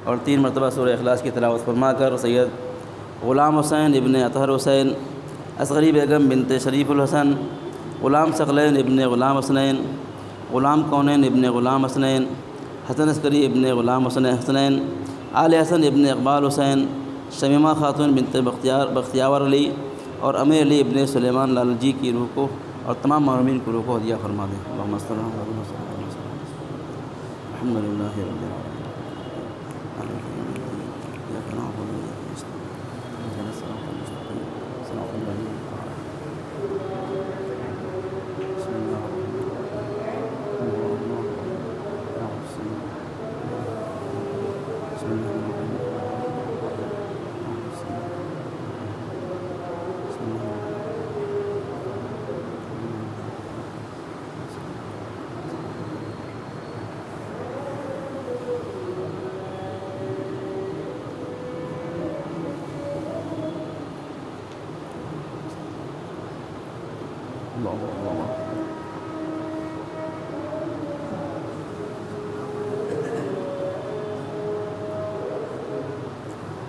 اور 3 مرتبہ سورہ اخلاص کی تلاوت فرما کر سید غلام حسین ابن اطہر حسین، اصغری بیگم بنت شریف الحسن، غلام ثقلین ابن غلام حسنین، غلام کونین ابن غلام حسنین، حسن عسکری ابن غلام حسنین، آل حسن ابن اقبال حسین، شمیمہ خاتون بنت بختیاور علی اور امیر علی ابن سلیمان لال جی کی روح کو اور تمام محرومین کی روح کو ہدیہ فرما دیں۔ اللہم صل علی محمد۔ الحمد للہ رب العالمین۔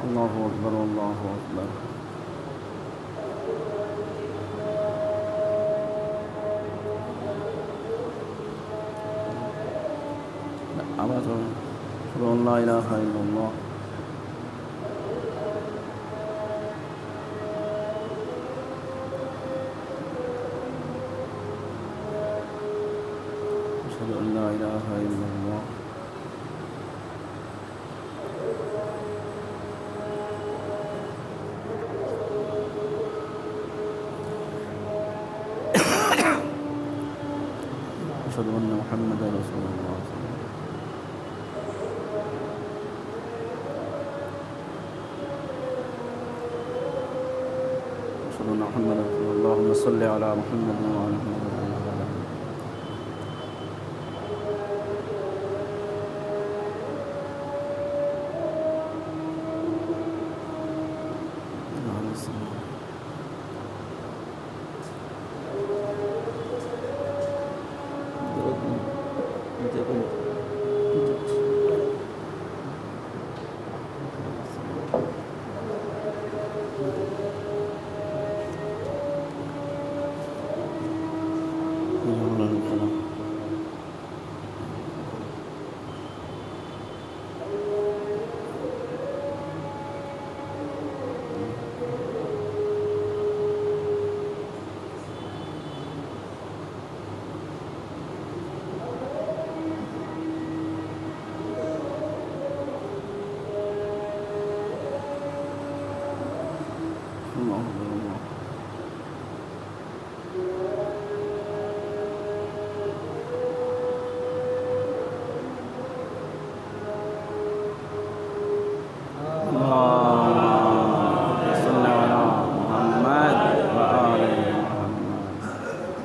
اللہ اکبر، اللہ اکبر۔ آواز ہو، لا الہ الا اللہ۔ اشہد ان لا الہ الا اللہ۔ اشہد ان محمد رسول اللہ۔ اشہد ان محمد رسول اللہ۔ اللہم صل علی محمد وعلی محمد۔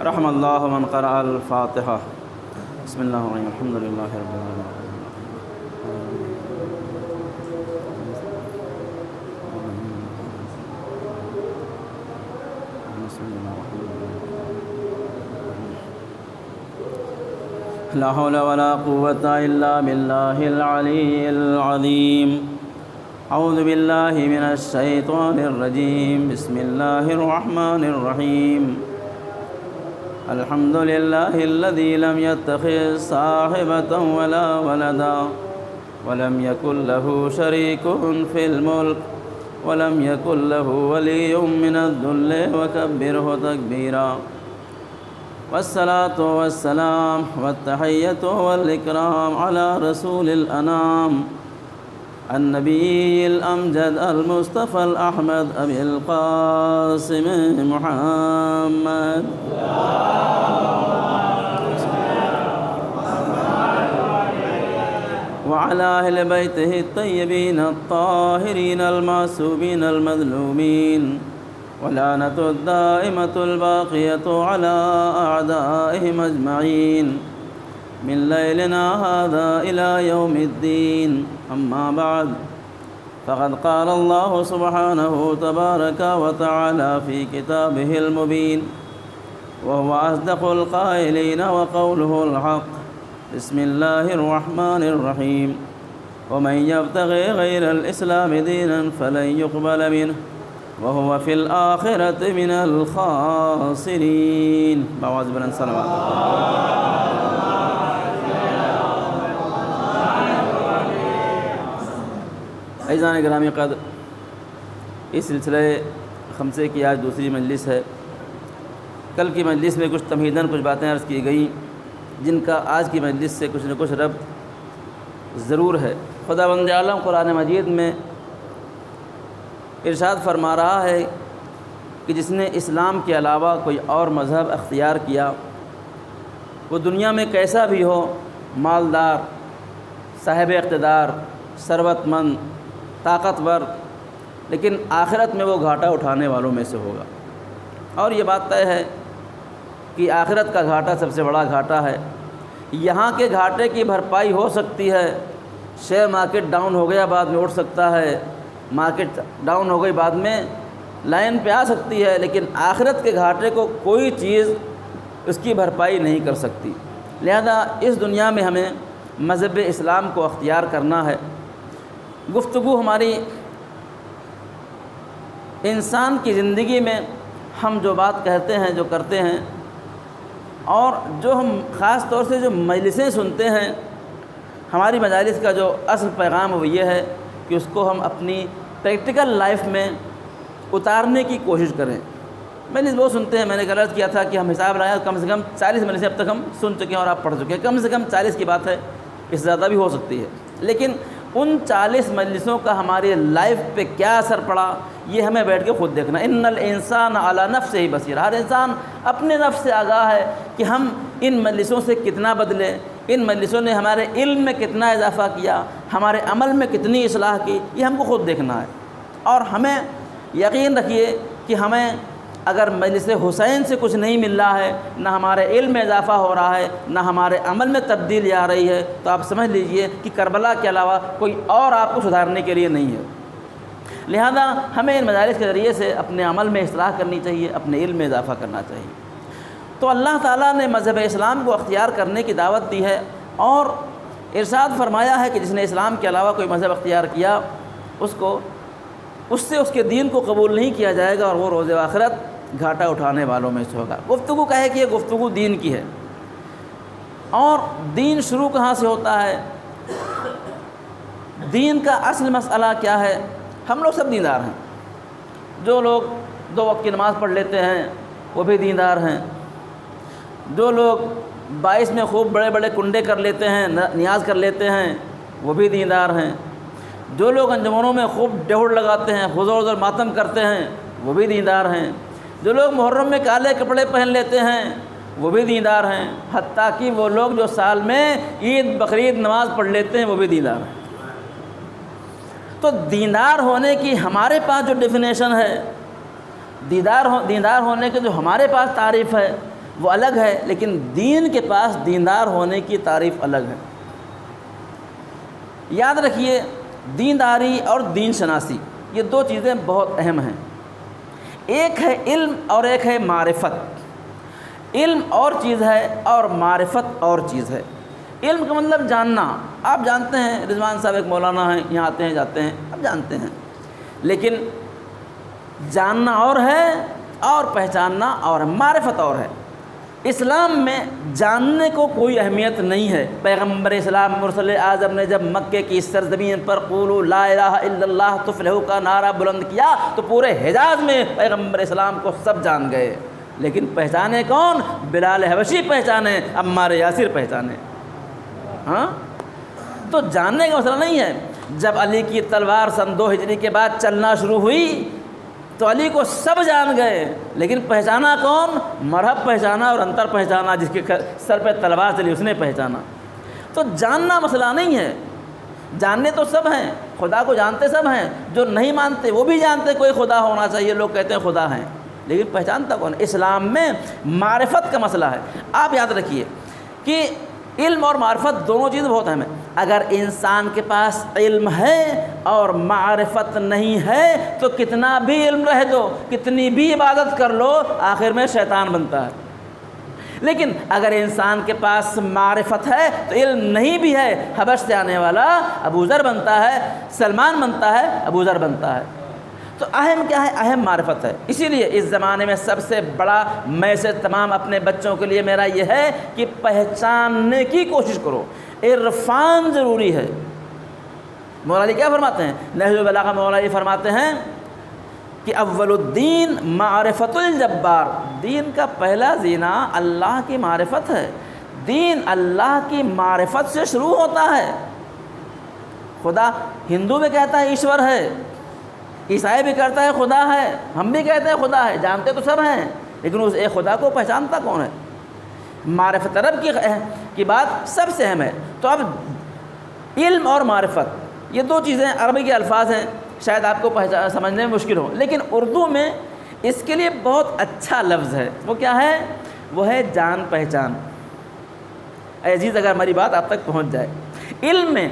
رحم اللہ من قرأ الفاتحہ۔ بسم اللہ الرحمن الرحیم، الحمد للہ رب العالمین۔ لا حول ولا قوة إلا بالله العلي العظيم۔ اعوذ باللہ من الشیطان الرجیم، بسم اللہ الرحمن الرحیم۔ الحمد للہ الذی لم يتخذ صاحبة ولا ولدا ولم يكن له شریک فی الملک ولم يكن له ولی من الذل وکبرہ تکبیرا۔ والصلاة والسلام والتحیۃ والاکرام علی رسول الانام النبی الامجد المصطفى الاحمد ابی القاسم محمد وعلى اہل بیتہ الطیبین الطاہرین المعصومین المظلومین ولعنۃ الدائمۃ الباقیۃ علی اعدائہم اجمعین من لیلنا هذا إلى يوم الدين، أما بعد فقد قال الله سبحانه تبارك وتعالى في كتابه المبين وهو أصدق القائلين وقوله الحق۔ بسم الله الرحمن الرحيم۔ ومن يبتغي غير الإسلام دينا فلن يقبل منه وهو في الآخرة من الخاسرين. باواز بلند صلوات. عزیزان گرامی قدر، اس سلسلے خمسے کی آج دوسری مجلس ہے۔ کل کی مجلس میں کچھ تمہیداً کچھ باتیں عرض کی گئیں جن کا آج کی مجلس سے کچھ نہ کچھ ربط ضرور ہے۔ خداوند عالم قرآن مجید میں ارشاد فرما رہا ہے کہ جس نے اسلام کے علاوہ کوئی اور مذہب اختیار کیا، وہ دنیا میں کیسا بھی ہو، مالدار، صاحب اقتدار، ثروت مند، طاقتور، لیکن آخرت میں وہ گھاٹا اٹھانے والوں میں سے ہوگا۔ اور یہ بات طے ہے کہ آخرت کا گھاٹا سب سے بڑا گھاٹا ہے۔ یہاں کے گھاٹے کی بھرپائی ہو سکتی ہے، شیئر مارکیٹ ڈاؤن ہو گیا بعد میں اٹھ سکتا ہے، مارکیٹ ڈاؤن ہو گئی بعد میں لائن پہ آ سکتی ہے، لیکن آخرت کے گھاٹے کو کوئی چیز اس کی بھرپائی نہیں کر سکتی۔ لہذا اس دنیا میں ہمیں مذہب اسلام کو اختیار کرنا ہے۔ گفتگو ہماری انسان کی زندگی میں ہم جو بات کہتے ہیں، جو کرتے ہیں، اور جو ہم خاص طور سے جو مجلسیں سنتے ہیں، ہماری مجالس کا جو اصل پیغام وہ یہ ہے کہ اس کو ہم اپنی پریکٹیکل لائف میں اتارنے کی کوشش کریں۔ مجلس وہ سنتے ہیں، میں نے غلط کیا تھا کہ ہم حساب لگایا کم سے کم 40 مجلسیں اب تک ہم سن چکے ہیں اور آپ پڑھ چکے ہیں، کم سے کم 40 کی بات ہے، اس سے زیادہ بھی ہو سکتی ہے، لیکن ان 40 مجلسوں کا ہماری لائف پہ کیا اثر پڑا یہ ہمیں بیٹھ کے خود دیکھنا۔ ان الانسان علی نفسہ بصیر، ہر انسان اپنے نفس سے آگاہ ہے کہ ہم ان مجلسوں سے کتنا بدلے، ان مجلسوں نے ہمارے علم میں کتنا اضافہ کیا، ہمارے عمل میں کتنی اصلاح کی، یہ ہم کو خود دیکھنا ہے۔ اور ہمیں یقین رکھیے کہ ہمیں اگر مجلس حسین سے کچھ نہیں مل رہا ہے، نہ ہمارے علم میں اضافہ ہو رہا ہے، نہ ہمارے عمل میں تبدیلی آ رہی ہے، تو آپ سمجھ لیجئے کہ کربلا کے علاوہ کوئی اور آپ کو سدھارنے کے لیے نہیں ہے۔ لہذا ہمیں ان مجالس کے ذریعے سے اپنے عمل میں اصلاح کرنی چاہیے، اپنے علم میں اضافہ کرنا چاہیے۔ تو اللہ تعالیٰ نے مذہب اسلام کو اختیار کرنے کی دعوت دی ہے اور ارشاد فرمایا ہے کہ جس نے اسلام کے علاوہ کوئی مذہب اختیار کیا اس سے اس کے دین کو قبول نہیں کیا جائے گا اور وہ روز آخرت گھاٹا اٹھانے والوں میں سے ہوگا۔ گفتگو کہے کہ یہ گفتگو دین کی ہے، اور دین شروع کہاں سے ہوتا ہے، دین کا اصل مسئلہ کیا ہے؟ ہم لوگ سب دیندار ہیں، جو لوگ 2 وقت کی نماز پڑھ لیتے ہیں وہ بھی دیندار ہیں، جو لوگ 22 میں خوب بڑے بڑے کنڈے کر لیتے ہیں، نیاز کر لیتے ہیں، وہ بھی دیندار ہیں، جو لوگ انجمنوں میں خوب ڈہڑ لگاتے ہیں، حضور ماتم کرتے ہیں، وہ بھی دیندار ہیں، جو لوگ محرم میں کالے کپڑے پہن لیتے ہیں وہ بھی دیندار ہیں، حتیٰ کہ وہ لوگ جو سال میں عید بقرعید نماز پڑھ لیتے ہیں وہ بھی دیندار ہیں۔ تو دیندار ہونے کی ہمارے پاس جو ڈیفینیشن ہے، دیندار ہونے کے جو ہمارے پاس تعریف ہے وہ الگ ہے، لیکن دین کے پاس دیندار ہونے کی تعریف الگ ہے۔ یاد رکھیے، دینداری اور دین شناسی یہ 2 چیزیں بہت اہم ہیں۔ ایک ہے علم اور ایک ہے معرفت۔ علم اور چیز ہے اور معرفت اور چیز ہے۔ علم کا مطلب جاننا، آپ جانتے ہیں رضوان صاحب ایک مولانا ہیں، یہاں آتے ہیں جاتے ہیں، آپ جانتے ہیں، لیکن جاننا اور ہے اور پہچاننا اور ہے، معرفت اور ہے۔ اسلام میں جاننے کو کوئی اہمیت نہیں ہے۔ پیغمبر اسلام مرسل اعظم نے جب مکے کی سرزمین پر قولوا لا الہ الا اللہ تفلحوا کا نعرہ بلند کیا تو پورے حجاز میں پیغمبر اسلام کو سب جان گئے، لیکن پہچانے کون؟ بلال حبشی پہچانے، عمار یاسر پہچانے۔ ہاں، تو جاننے کا مسئلہ نہیں ہے۔ جب علی کی تلوار سن 2 ہجری کے بعد چلنا شروع ہوئی تو علی کو سب جان گئے، لیکن پہچانا کون؟ مرہب پہچانا اور انتر پہچانا، جس کے سر پہ تلوار چلی اس نے پہچانا۔ تو جاننا مسئلہ نہیں ہے، جاننے تو سب ہیں، خدا کو جانتے سب ہیں، جو نہیں مانتے وہ بھی جانتے کوئی خدا ہونا چاہیے، لوگ کہتے ہیں خدا ہیں، لیکن پہچانتا کون؟ اسلام میں معرفت کا مسئلہ ہے۔ آپ یاد رکھیے کہ علم اور معرفت دونوں چیزیں بہت اہم ہیں۔ اگر انسان کے پاس علم ہے اور معرفت نہیں ہے تو کتنا بھی علم رہ دو، کتنی بھی عبادت کر لو، آخر میں شیطان بنتا ہے۔ لیکن اگر انسان کے پاس معرفت ہے تو علم نہیں بھی ہے، حبش سے آنے والا ابو ذر بنتا ہے، سلمان بنتا ہے، ابو ذر بنتا ہے۔ تو اہم کیا ہے؟ اہم معرفت ہے۔ اسی لیے اس زمانے میں سب سے بڑا میسج تمام اپنے بچوں کے لیے میرا یہ ہے کہ پہچاننے کی کوشش کرو، عرفان ضروری ہے۔ مولا علی کیا فرماتے ہیں؟ نہج البلاغہ مولا علی فرماتے ہیں کہ اول الدین معرفت الجبار، دین کا پہلا زینہ اللہ کی معرفت ہے۔ دین اللہ کی معرفت سے شروع ہوتا ہے۔ خدا ہندو بھی کہتا ہے ایشور ہے، عیسائی بھی کہتا ہے خدا ہے، ہم بھی کہتے ہیں خدا ہے، جانتے تو سب ہیں، لیکن اس ایک خدا کو پہچانتا کون ہے؟ معرفت رب کی بات سب سے اہم ہے۔ تو اب علم اور معرفت یہ دو چیزیں عربی کے الفاظ ہیں، شاید آپ کو سمجھنے میں مشکل ہو، لیکن اردو میں اس کے لیے بہت اچھا لفظ ہے۔ وہ کیا ہے؟ وہ ہے جان پہچان۔ اے عزیز، اگر ہماری بات آپ تک پہنچ جائے، علم میں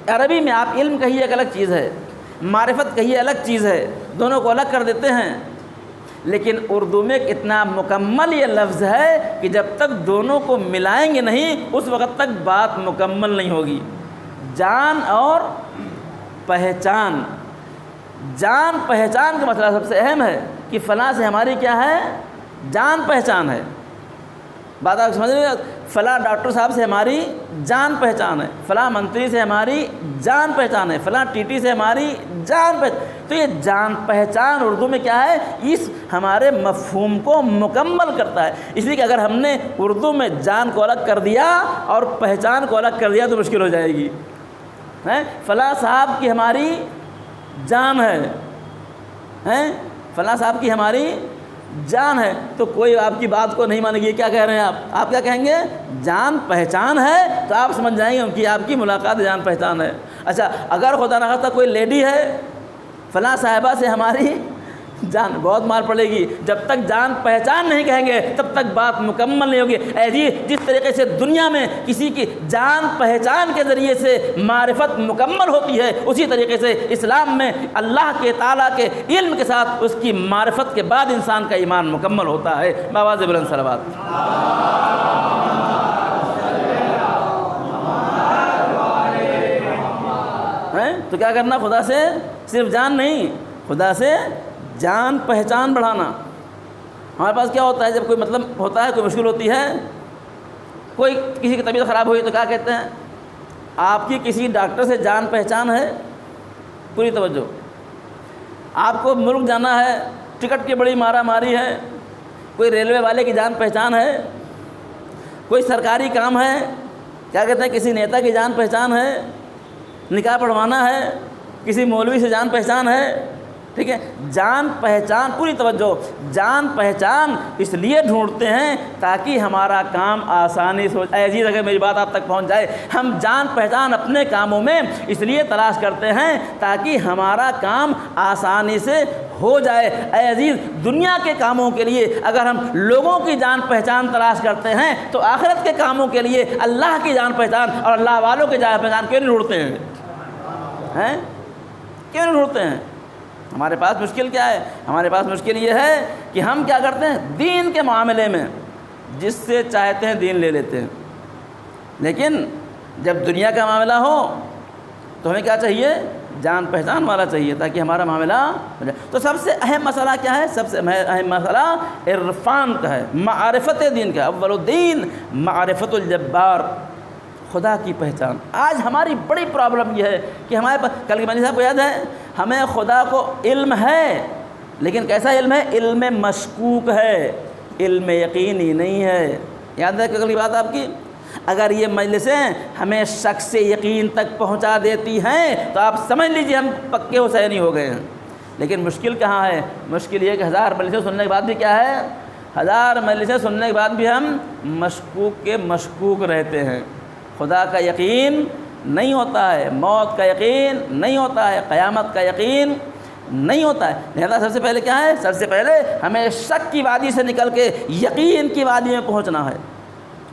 عربی میں آپ علم کہیے ایک الگ چیز ہے، معرفت کہیے الگ چیز ہے، دونوں کو الگ کر دیتے ہیں، لیکن اردو میں اتنا مکمل یہ لفظ ہے کہ جب تک دونوں کو ملائیں گے نہیں اس وقت تک بات مکمل نہیں ہوگی۔ جان اور پہچان، جان پہچان کا مسئلہ سب سے اہم ہے کہ فلاں سے ہماری کیا ہے؟ جان پہچان ہے۔ بات آپ سمجھ رہے ہیں؟ فلاں ڈاکٹر صاحب سے ہماری جان پہچان ہے، فلاں منتری سے ہماری جان پہچان ہے، فلاں ٹی ٹی سے ہماری جان پہچان۔ تو یہ جان پہچان اردو میں کیا ہے؟ اس ہمارے مفہوم کو مکمل کرتا ہے۔ اس لیے کہ اگر ہم نے اردو میں جان کو الگ کر دیا اور پہچان کو الگ کر دیا تو مشکل ہو جائے گی۔ فلاں صاحب کی ہماری جان ہے، فلاں صاحب کی ہماری جان ہے، تو کوئی آپ کی بات کو نہیں مانے گی۔ کیا کہہ رہے ہیں آپ کیا کہیں گے؟ جان پہچان ہے، تو آپ سمجھ جائیں گے کہ آپ کی ملاقات جان پہچان ہے۔ اچھا، اگر خدا نہ خواستہ کوئی لیڈی ہے، فلاں صاحبہ سے ہماری جان، بہت مار پڑے گی۔ جب تک جان پہچان نہیں کہیں گے تب تک بات مکمل نہیں ہوگی۔ اے جی، جس طریقے سے دنیا میں کسی کی جان پہچان کے ذریعے سے معرفت مکمل ہوتی ہے، اسی طریقے سے اسلام میں اللہ کے تعالیٰ کے علم کے ساتھ اس کی معرفت کے بعد انسان کا ایمان مکمل ہوتا ہے۔ بآواز بلند صلوات۔ تو کیا کرنا؟ خدا سے صرف جان نہیں، خدا سے جان پہچان بڑھانا۔ ہمارے پاس کیا ہوتا ہے جب کوئی مطلب ہوتا ہے، کوئی مشکل ہوتی ہے، کوئی کسی کی طبیعت خراب ہوئی تو کیا کہتے ہیں؟ آپ کی کسی ڈاکٹر سے جان پہچان ہے؟ پوری توجہ۔ آپ کو ملک جانا ہے، ٹکٹ کی بڑی مارا ماری ہے، کوئی ریلوے والے کی جان پہچان ہے، کوئی سرکاری کام ہے، کیا کہتے ہیں؟ کسی نیتا کی جان پہچان ہے، نکاح پڑھوانا ہے، کسی مولوی سے جان پہچان ہے۔ ٹھیک ہے، جان پہچان، پوری توجہ۔ جان پہچان اس لیے ڈھونڈتے ہیں تاکہ ہمارا کام آسانی سے ہو جائے۔ عزیز، اگر میری بات آپ تک پہنچ جائے، ہم جان پہچان اپنے کاموں میں اس لیے تلاش کرتے ہیں تاکہ ہمارا کام آسانی سے ہو جائے۔ اے عزیز، دنیا کے کاموں کے لیے اگر ہم لوگوں کی جان پہچان تلاش کرتے ہیں تو آخرت کے کاموں کے لیے اللہ کی جان پہچان اور اللہ والوں کی جان پہچان کیوں نہیں ڈھونڈتے ہیں؟ کیوں نہیں ڈھونڈتے ہیں؟ ہمارے پاس مشکل کیا ہے؟ ہمارے پاس مشکل یہ ہے کہ ہم کیا کرتے ہیں؟ دین کے معاملے میں جس سے چاہتے ہیں دین لے لیتے ہیں، لیکن جب دنیا کا معاملہ ہو تو ہمیں کیا چاہیے؟ جان پہچان والا چاہیے تاکہ ہمارا معاملہ ہو جائے۔ تو سب سے اہم مسئلہ کیا ہے؟ سب سے اہم مسئلہ عرفان کا ہے، معرفت دین کا۔ اول الدین معرفت الجبار، خدا کی پہچان۔ آج ہماری بڑی پرابلم یہ ہے کہ ہمارے پاس، کل کے مانی صاحب کو یاد ہے، ہمیں خدا کو علم ہے، لیکن کیسا علم ہے؟ علم مشکوک ہے، علم یقینی نہیں ہے۔ یاد ہے کل کی بات آپ کی؟ اگر یہ مجلسیں ہمیں شک سے یقین تک پہنچا دیتی ہیں تو آپ سمجھ لیجئے ہم پکے حسینی ہو گئے ہیں۔ لیکن مشکل کہاں ہے؟ مشکل یہ کہ 1000 مجلسیں سننے کے بعد بھی کیا ہے؟ 1000 مجلسیں سننے کے بعد بھی ہم مشکوک کے مشکوک رہتے ہیں۔ خدا کا یقین نہیں ہوتا ہے، موت کا یقین نہیں ہوتا ہے، قیامت کا یقین نہیں ہوتا ہے۔ لہذا سب سے پہلے کیا ہے؟ سب سے پہلے ہمیں شک کی وادی سے نکل کے یقین کی وادی میں پہنچنا ہے۔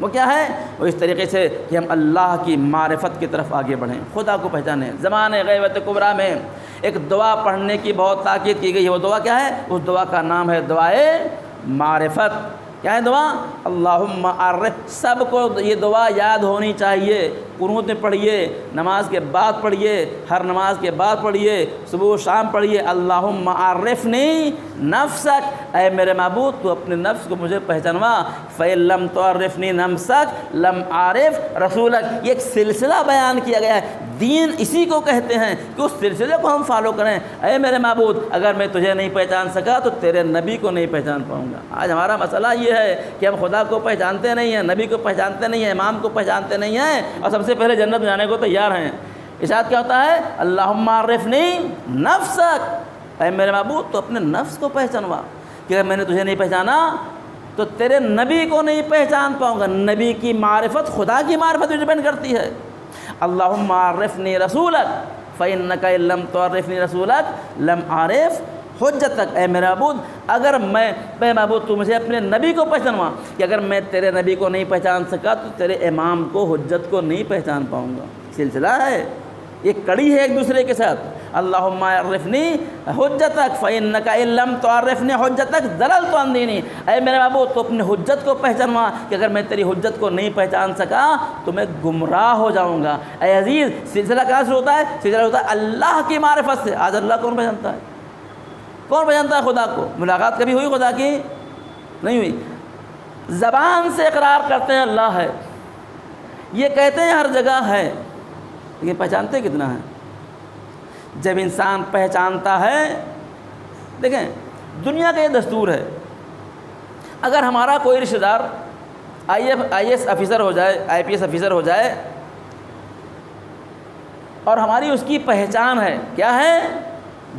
وہ کیا ہے؟ وہ اس طریقے سے کہ ہم اللہ کی معرفت کی طرف آگے بڑھیں، خدا کو پہچانیں۔ زمانۂ غیبت کبریٰ میں ایک دعا پڑھنے کی بہت تاکید کی گئی ہے۔ وہ دعا کیا ہے؟ اس دعا کا نام ہے دعائے معرفت۔ کیا ہے دعا؟ اللہم عرف، سب کو یہ دعا یاد ہونی چاہیے، قنوت میں پڑھیے، نماز کے بعد پڑھیے، ہر نماز کے بعد پڑھیے، صبح و شام پڑھیے، اللہم عرفنی نفسک، اے میرے معبود تو اپنے نفس کو مجھے پہچانوا، فَإِن لَمْ تُعَرِّفْنِي نَفْسَكَ لَمْ أَعْرِفْ رَسُولَكَ، یہ ایک سلسلہ بیان کیا گیا ہے۔ دین اسی کو کہتے ہیں کہ اس سلسلے کو ہم فالو کریں۔ اے میرے معبود اگر میں تجھے نہیں پہچان سکا تو تیرے نبی کو نہیں پہچان پاؤں گا۔ آج ہمارا مسئلہ یہ ہے کہ ہم خدا کو پہچانتے نہیں ہیں، نبی کو پہچانتے نہیں ہیں، امام کو پہچانتے نہیں ہیں، اور سب سے پہلے جنت جانے کو تیار ہیں۔ ارشاد کیا ہوتا ہے؟ اللہم عرفنی نفسک، اے میرے معبود تو اپنے نفس کو پہچانوا، کہ اگر میں نے تجھے نہیں پہچانا تو تیرے نبی کو نہیں پہچان پاؤں گا۔ نبی کی معرفت خدا کی معرفت پہ ڈیپینڈ کرتی ہے۔ اللہم عرفنی رسولک فإنک ان لم تعرفنی رسولک لم أعرف حجتک، اے میرے معبود اگر میں معبود تو مجھے اپنے نبی کو پہچانوا، کہ اگر میں تیرے نبی کو نہیں پہچان سکا تو تیرے امام کو، حجت کو نہیں پہچان پاؤں گا۔ سلسلہ ہے، یہ کڑی ہے ایک دوسرے کے ساتھ۔ اللہم عرفنی حجتک فإنک ان لم تعرفنی حجتک ضللت عن دینی، اے میرے معبود تو اپنے حجت کو پہچانوا، کہ اگر میں تیری حجت کو نہیں پہچان سکا تو میں گمراہ ہو جاؤں گا۔ اے عزیز، سلسلہ کہاں سے ہوتا ہے؟ سلسلہ ہوتا ہے اللہ کی معرفت سے۔ آج اللہ کون پہچانتا ہے؟ کون پہچانتا ہے خدا کو؟ ملاقات کبھی ہوئی خدا کی؟ نہیں ہوئی۔ زبان سے اقرار کرتے ہیں اللہ ہے، یہ کہتے ہیں ہر جگہ ہے، لیکن پہچانتے کتنا ہے؟ جب انسان پہچانتا ہے، دیکھیں دنیا کا یہ دستور ہے، اگر ہمارا کوئی رشتہ دار آئی ایس آفیسر ہو جائے، آئی پی ایس آفیسر ہو جائے، اور ہماری اس کی پہچان ہے، کیا ہے؟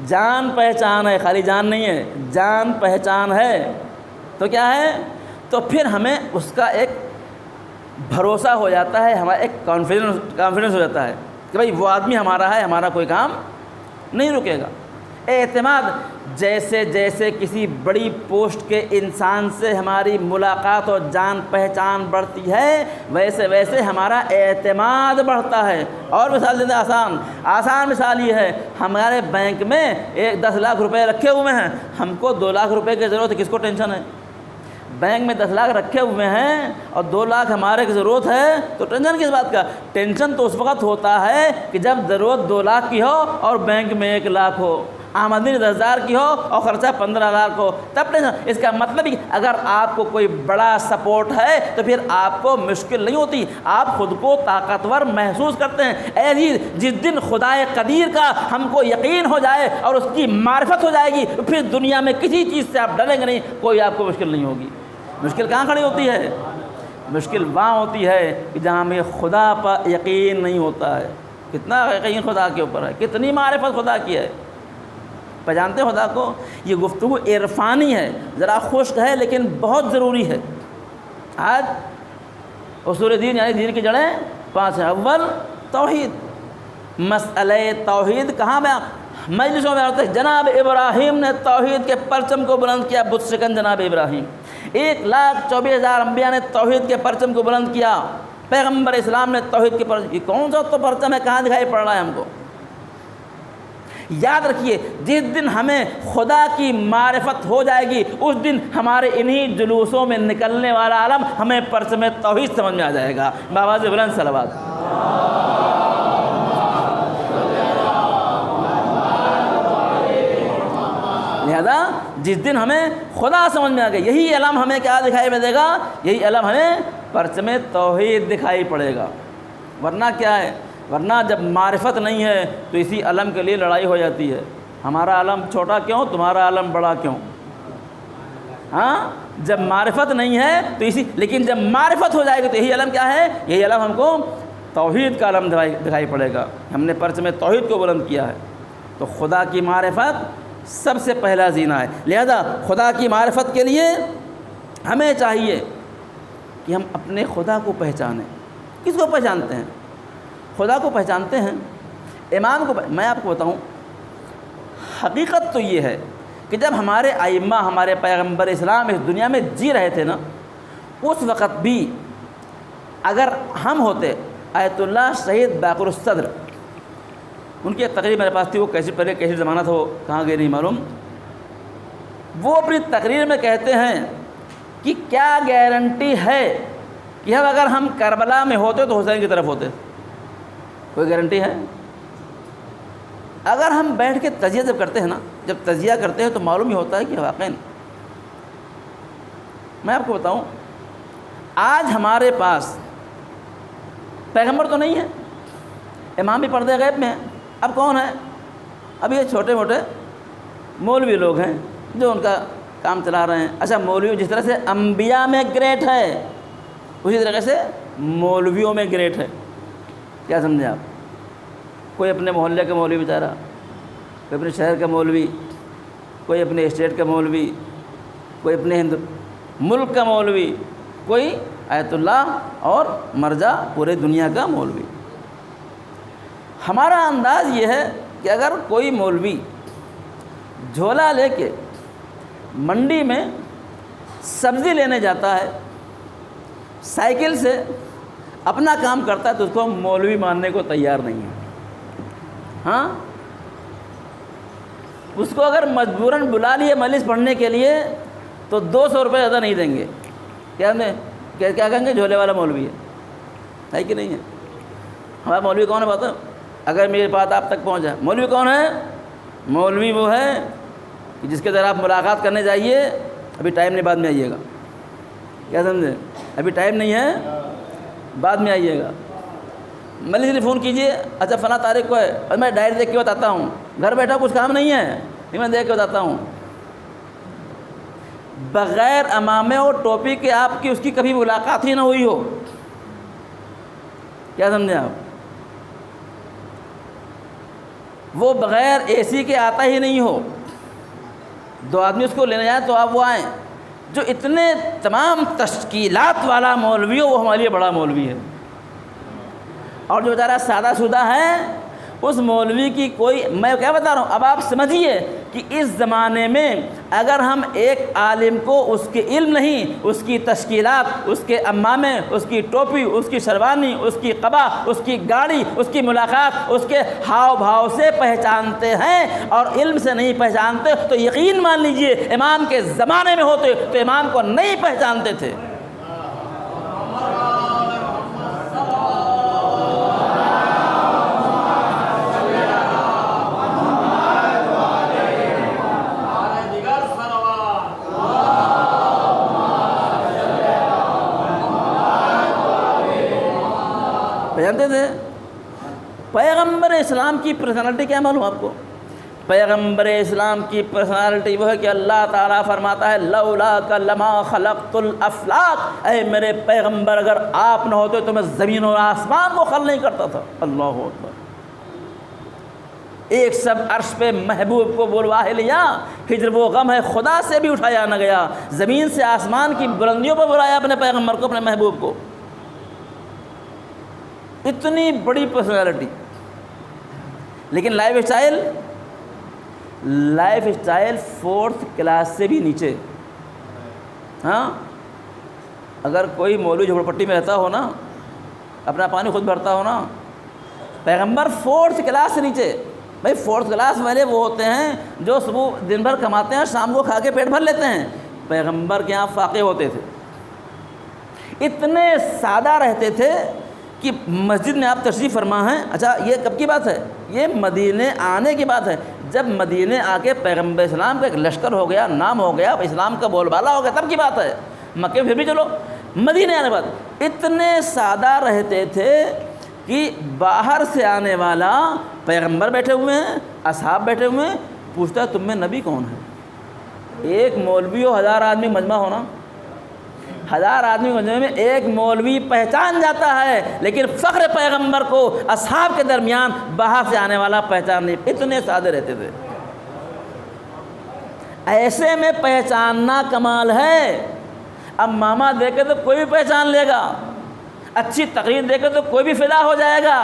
جان پہچان ہے، خالی جان نہیں ہے، جان پہچان ہے، تو کیا ہے؟ تو پھر ہمیں اس کا ایک بھروسہ ہو جاتا ہے، ہمارا ایک کانفیڈنس ہو جاتا ہے کہ بھائی وہ آدمی ہمارا ہے، ہمارا کوئی کام نہیں رکے گا۔ اعتماد، جیسے جیسے کسی بڑی پوسٹ کے انسان سے ہماری ملاقات اور جان پہچان بڑھتی ہے، ویسے ویسے ہمارا اعتماد بڑھتا ہے۔ اور مثال دیتے آسان مثال یہ ہے، ہمارے بینک میں 10 لاکھ روپے رکھے ہوئے ہیں، ہم کو 2 لاکھ روپے کی ضرورت ہے، کس کو ٹینشن ہے؟ بینک میں 10 لاکھ رکھے ہوئے ہیں اور 2 لاکھ ہمارے کی ضرورت ہے، تو ٹینشن کس بات کا؟ ٹینشن تو اس وقت ہوتا ہے کہ جب ضرورت 2 لاکھ کی ہو اور بینک میں 1 لاکھ ہو، آمدنی 10,000 کی ہو اور خرچہ 15 لاکھ ہو، تب ٹینشن۔ اس کا مطلب کہ اگر آپ کو کوئی بڑا سپورٹ ہے تو پھر آپ کو مشکل نہیں ہوتی، آپ خود کو طاقتور محسوس کرتے ہیں۔ اے عزیز، جس دن خدائے قدیر کا ہم کو یقین ہو جائے اور اس کی معرفت ہو جائے گی، تو پھر دنیا میں کسی چیز سے آپ ڈریں گے نہیں، کوئی آپ کو مشکل نہیں ہوگی۔ مشکل کہاں کھڑی ہوتی ہے؟ مشکل وہاں ہوتی ہے کہ جہاں ہمیں خدا پر یقین نہیں ہوتا ہے۔ کتنا یقین خدا کے اوپر ہے، کتنی معرفت خدا کی ہے، پہچانتے خدا کو؟ یہ گفتگو عرفانی ہے، ذرا خشک ہے لیکن بہت ضروری ہے۔ آج اصول دین یعنی دین کی جڑیں 5 ہیں۔ اول توحید، مسئلہ توحید کہاں میں مجلسوں میں ہوتا ہے؟ جناب ابراہیم نے توحید کے پرچم کو بلند کیا، بت شکن جناب ابراہیم۔ 1,24,000 انبیاء نے توحید کے پرچم کو بلند کیا، پیغمبر اسلام نے توحید کے پرچم، یہ کون سا تو پرچم ہے، کہاں دکھائی پڑ رہا ہے ہم کو؟ یاد رکھیے، جس دن ہمیں خدا کی معرفت ہو جائے گی، اس دن ہمارے انہی جلوسوں میں نکلنے والا علم ہمیں پرچم توحید سمجھ میں آ جائے گا۔ بآواز بلند صلوات۔ لہذا جس دن ہمیں خدا سمجھ میں آ گیا، یہی علم ہمیں کیا دکھائی دے گا؟ یہی علم ہمیں پرچم توحید دکھائی پڑے گا۔ ورنہ کیا ہے؟ ورنہ جب معرفت نہیں ہے تو اسی علم کے لیے لڑائی ہو جاتی ہے، ہمارا علم چھوٹا کیوں، تمہارا علم بڑا کیوں؟ ہاں، جب معرفت نہیں ہے تو لیکن جب معرفت ہو جائے گی تو یہی علم کیا ہے؟ یہی علم ہم کو توحید کا علم دکھائی پڑے گا، ہم نے پرچم توحید کو بلند کیا ہے۔ تو خدا کی معرفت سب سے پہلا زینہ ہے۔ لہذا خدا کی معرفت کے لیے ہمیں چاہیے کہ ہم اپنے خدا کو پہچانیں۔ کس کو پہچانتے ہیں؟ خدا کو پہچانتے ہیں، امام کو میں آپ کو بتاؤں، حقیقت تو یہ ہے کہ جب ہمارے ائمہ، ہمارے پیغمبر اسلام اس دنیا میں جی رہے تھے نا، اس وقت بھی اگر ہم ہوتے، آیت اللہ شہید باقر الصدر، ان کی ایک تقریر میرے پاس تھی، وہ کیسی زمانہ تھا، وہ کہاں گئے نہیں معلوم، وہ اپنی تقریر میں کہتے ہیں کہ کیا گارنٹی ہے کہ اب اگر ہم کربلا میں ہوتے تو حسین کی طرف ہوتے؟ کوئی گارنٹی ہے؟ اگر ہم بیٹھ کے تجزیہ جب کرتے ہیں نا، جب تجزیہ کرتے ہیں تو معلوم ہی ہوتا ہے کہ واقعاً میں آپ کو بتاؤں، آج ہمارے پاس پیغمبر تو نہیں ہے، امام بھی پردے غیب میں ہیں، اب کون ہے؟ اب یہ چھوٹے موٹے مولوی لوگ ہیں جو ان کا کام چلا رہے ہیں۔ اچھا، مولوی جس طرح سے انبیاء میں گریٹ ہے اسی طریقے سے مولویوں میں گریٹ ہے۔ کیا سمجھے آپ؟ کوئی اپنے محلے کا مولوی بیچارہ، کوئی اپنے شہر کا مولوی، کوئی اپنے اسٹیٹ کا مولوی، کوئی اپنے ملک کا مولوی، کوئی آیت اللہ اور مرجع پورے دنیا کا مولوی۔ ہمارا انداز یہ ہے کہ اگر کوئی مولوی جھولا لے کے منڈی میں سبزی لینے جاتا ہے، سائیکل سے اپنا کام کرتا ہے، تو اس کو ہم مولوی ماننے کو تیار نہیں ہیں۔ ہاں، اس کو اگر مجبوراً بلا لیے مجلس پڑھنے کے لیے تو 200 روپے زیادہ نہیں دیں گے۔ کیا کہیں گے؟ جھولے والا مولوی ہے کہ نہیں ہے؟ ہمارا مولوی کون ہے بتاؤ؟ اگر میری بات آپ تک پہنچ جائے، مولوی کون ہے؟ مولوی وہ ہے کہ جس کے ذرا آپ ملاقات کرنے جائیے، ابھی ٹائم نہیں، بعد میں آئیے گا۔ کیا سمجھے؟ ابھی ٹائم نہیں ہے، بعد میں آئیے گا۔ مجلس لیے فون کیجئے، اچھا فلاں تاریخ کو ہے، اور میں ڈائری دیکھ کے بتاتا ہوں، گھر بیٹھا کچھ کام نہیں ہے، میں دیکھ کے بتاتا ہوں۔ بغیر عمامے اور ٹوپی کے آپ کی اس کی کبھی ملاقات ہی نہ ہوئی ہو۔ کیا سمجھے آپ؟ وہ بغیر اے سی کے آتا ہی نہیں ہو، 2 آدمی اس کو لینے جائیں تو آپ وہ آئیں۔ جو اتنے تمام تشکیلات والا مولوی ہو، وہ ہمارے لیے بڑا مولوی ہے۔ اور جو بیچارہ سادہ سودہ ہے، اس مولوی کی کوئی، میں کیا بتا رہا ہوں، اب آپ سمجھیے کہ اس زمانے میں اگر ہم ایک عالم کو اس کے علم نہیں، اس کی تشکیلات، اس کے عمامے، اس کی ٹوپی، اس کی شروانی، اس کی قبا، اس کی گاڑی، اس کی ملاقات، اس کے ہاؤ بھاؤ سے پہچانتے ہیں اور علم سے نہیں پہچانتے، تو یقین مان لیجئے امام کے زمانے میں ہوتے تو امام کو نہیں پہچانتے تھے۔ جانتے تھے؟ پیغمبر اسلام کی پرسنالٹی کیا معلوم آپ کو؟ پیغمبر اسلام کی پرسنالٹی وہ ہے کہ اللہ تعالیٰ فرماتا ہے لولاک لما خلقت الافلاک، اے میرے پیغمبر اگر آپ نہ ہوتے تو میں زمین اور آسمان کو خلق نہیں کرتا تھا۔ اللہ اکبر۔ ایک سب عرش پہ محبوب کو بلوا لیا، ہجر وہ غم ہے خدا سے بھی اٹھایا نہ گیا، زمین سے آسمان کی بلندیوں پہ بلایا اپنے پیغمبر کو، اپنے محبوب کو۔ اتنی بڑی پرسنالٹی، لیکن لائف اسٹائل 4th کلاس سے بھی نیچے۔ ہاں، اگر کوئی مولوی جھوپڑ پٹی میں رہتا ہو نا، اپنا پانی خود بھرتا ہو نا، پیغمبر 4th کلاس سے نیچے۔ بھائی 4th کلاس والے وہ ہوتے ہیں جو صبح دن بھر کماتے ہیں، شام کو کھا کے پیٹ بھر لیتے ہیں۔ پیغمبر کے یہاں فاقے ہوتے تھے، اتنے سادہ رہتے تھے کہ مسجد میں آپ تشریف فرما ہیں۔ اچھا، یہ کب کی بات ہے؟ یہ مدینے آنے کی بات ہے۔ جب مدینے آ کے پیغمبر اسلام کا ایک لشکر ہو گیا، نام ہو گیا، اسلام کا بول بالا ہو گیا، تب کی بات ہے۔ مکے پھر بھی چلو، مدینے آنے کے بعد اتنے سادہ رہتے تھے کہ باہر سے آنے والا، پیغمبر بیٹھے ہوئے ہیں، اصحاب بیٹھے ہوئے ہیں، پوچھتا ہے تم میں نبی کون ہے؟ ایک مولوی ہو 1000 آدمی مجمع ہونا، 1000 آدمی مجمع میں ایک مولوی پہچان جاتا ہے، لیکن فخر پیغمبر کو اصحاب کے درمیان باہر سے آنے والا پہچان نہیں۔ اتنے سادے رہتے تھے۔ ایسے میں پہچاننا کمال ہے۔ اب ماما دیکھے تو کوئی بھی پہچان لے گا، اچھی تقریر دیکھے تو کوئی بھی فدا ہو جائے گا۔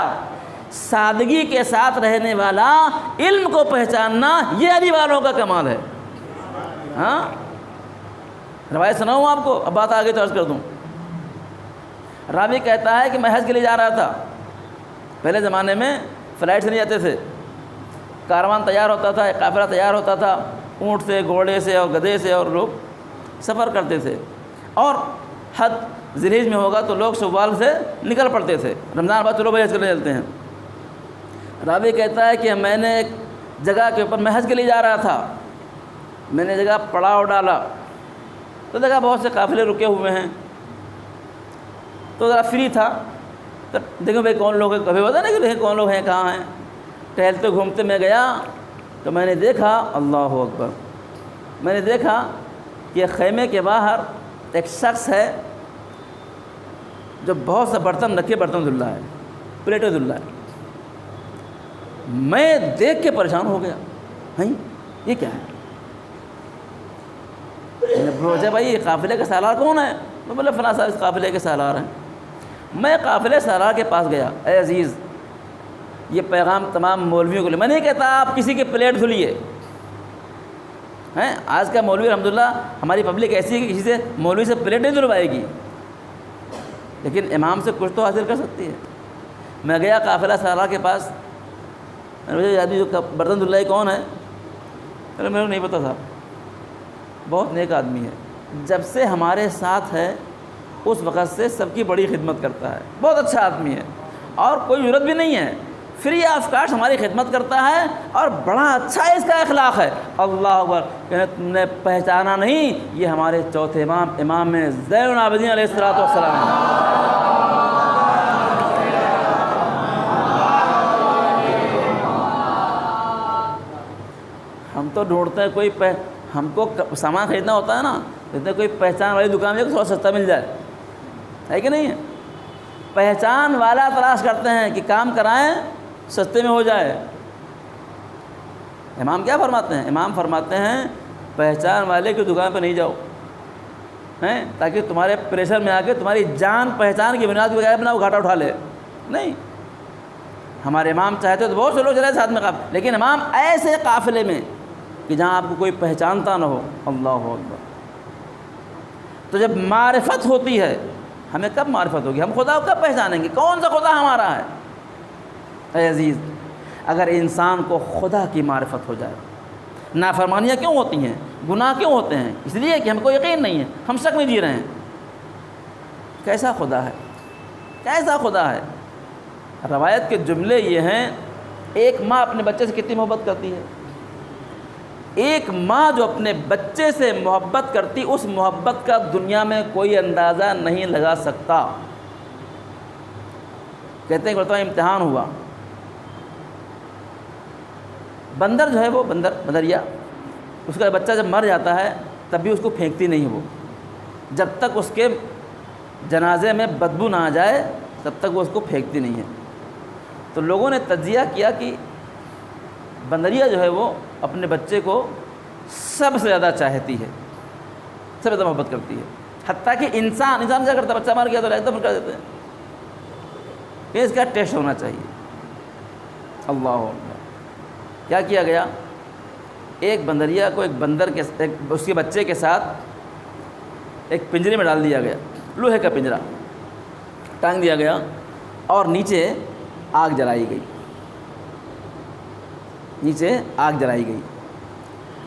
سادگی کے ساتھ رہنے والا، علم کو پہچاننا، یہ علی والوں کا کمال ہے۔ ہاں، روایت سناؤں آپ کو؟ اب بات آگے تو عرض کر دوں۔ راوی کہتا ہے کہ میں حج کے لیے جا رہا تھا۔ پہلے زمانے میں فلائٹ سے نہیں جاتے تھے، کاروان تیار ہوتا تھا، ایک قافلہ تیار ہوتا تھا، اونٹ سے، گھوڑے سے اور گدھے سے، اور لوگ سفر کرتے تھے۔ اور حج ذی الحجہ میں ہوگا تو لوگ شوال سے نکل پڑتے تھے، رمضان بعد چلو بھائی حج کرنے چلتے ہیں۔ راوی کہتا ہے کہ میں نے ایک جگہ کے اوپر، میں حج کے لیے جا رہا تھا، میں نے جگہ پڑاؤ ڈالا تو دیکھا بہت سے قافلے رکے ہوئے ہیں، تو ذرا فری تھا تو دیکھو بھائی کون لوگ ہیں، کبھی ہوتا نہیں کہ دیکھیں کون لوگ ہیں کہاں ہیں، ٹہلتے گھومتے میں گیا تو میں نے دیکھا، اللہ اکبر، میں نے دیکھا کہ خیمے کے باہر ایک شخص ہے جو بہت سا برتن رکھے، برتن دھل رہا ہے، پلیٹیں دھل رہا ہے۔ میں دیکھ کے پریشان ہو گیا، ہیں یہ کیا ہے؟ میں نے پوچھا بھائی یہ قافلے کا سالار کون ہے؟ تو بولے فلاں صاحب اس قافلے کے سالار ہیں۔ میں قافلے سالار کے پاس گیا، اے عزیز یہ پیغام تمام مولویوں کو لے، میں نہیں کہتا آپ کسی کے پلیٹ دھلیے ہیں، آج کا مولوی الحمدللہ ہماری پبلک ایسی ہے کہ کسی سے مولوی سے پلیٹ نہیں دھلوائے گی، لیکن امام سے کچھ تو حاصل کر سکتی ہے۔ میں گیا قافلہ سالار کے پاس، میں نے پوچھا آدمی جو برتن دھل رہا ہے کون ہے؟ میرے کو نہیں پتا صاحب، بہت نیک آدمی ہے، جب سے ہمارے ساتھ ہے اس وقت سے سب کی بڑی خدمت کرتا ہے، بہت اچھا آدمی ہے اور کوئی ضرورت بھی نہیں ہے، فری آف کاسٹ ہماری خدمت کرتا ہے اور بڑا اچھا اس کا اخلاق ہے۔ اللہ اکبر، کہ تم نے پہچانا نہیں، یہ ہمارے چوتھے امام زین العابدین علیہ الصلوۃ والسلام ہیں۔ ہم تو ڈھونڈتے ہیں کوئی ہم کو سامان خریدنا ہوتا ہے نا، کہتے ہیں کوئی پہچان والی دکان میں تھوڑا سستا مل جائے، ہے کہ نہیں ہے؟ پہچان والا تلاش کرتے ہیں کہ کام کرائیں سستے میں ہو جائے۔ امام کیا فرماتے ہیں؟ امام فرماتے ہیں پہچان والے کی دکان پہ نہیں جاؤ، ہیں تاکہ تمہارے پریشر میں آ کے تمہاری جان پہچان کی بنیاد بجائے اپنا وہ گھاٹا اٹھا لے۔ نہیں، ہمارے امام چاہتے تو بہت سے لوگ چلے ساتھ میں قافلے، لیکن امام ایسے قافلے میں کہ جہاں آپ کو کوئی پہچانتا نہ ہو۔ اللہ اکبر۔ تو جب معرفت ہوتی ہے، ہمیں کب معرفت ہوگی؟ ہم خدا کو کب پہچانیں گے؟ کون سا خدا ہمارا ہے؟ اے عزیز، اگر انسان کو خدا کی معرفت ہو جائے، نافرمانیاں کیوں ہوتی ہیں، گناہ کیوں ہوتے ہیں؟ اس لیے کہ ہم کو یقین نہیں ہے، ہم شک میں جی رہے ہیں۔ کیسا خدا ہے، کیسا خدا ہے؟ روایت کے جملے یہ ہیں، ایک ماں اپنے بچے سے کتنی محبت کرتی ہے، ایک ماں جو اپنے بچے سے محبت کرتی، اس محبت کا دنیا میں کوئی اندازہ نہیں لگا سکتا۔ کہتے ہیں کہ مرتبہ امتحان ہوا، بندر جو ہے وہ بندریا، اس کا بچہ جب مر جاتا ہے تب بھی اس کو پھینکتی نہیں، وہ جب تک اس کے جنازے میں بدبو نہ آ جائے تب تک وہ اس کو پھینکتی نہیں ہے۔ تو لوگوں نے تجزیہ کیا کہ بندریا جو ہے وہ اپنے بچے کو سب سے زیادہ چاہتی ہے، سب سے زیادہ محبت کرتی ہے، حتیٰ کہ انسان کیا کرتا ہے؟ بچہ مر گیا تو ایک دم کر دیتے ہیں کہ اس کا ٹیسٹ ہونا چاہیے۔ اللہ اکبر۔ کیا کیا گیا؟ ایک بندریا کو ایک بندر کے اس کے بچے کے ساتھ ایک پنجرے میں ڈال دیا گیا، لوہے کا پنجرا ٹانگ دیا گیا اور نیچے آگ جلائی گئی، نیچے آگ جلائی گئی۔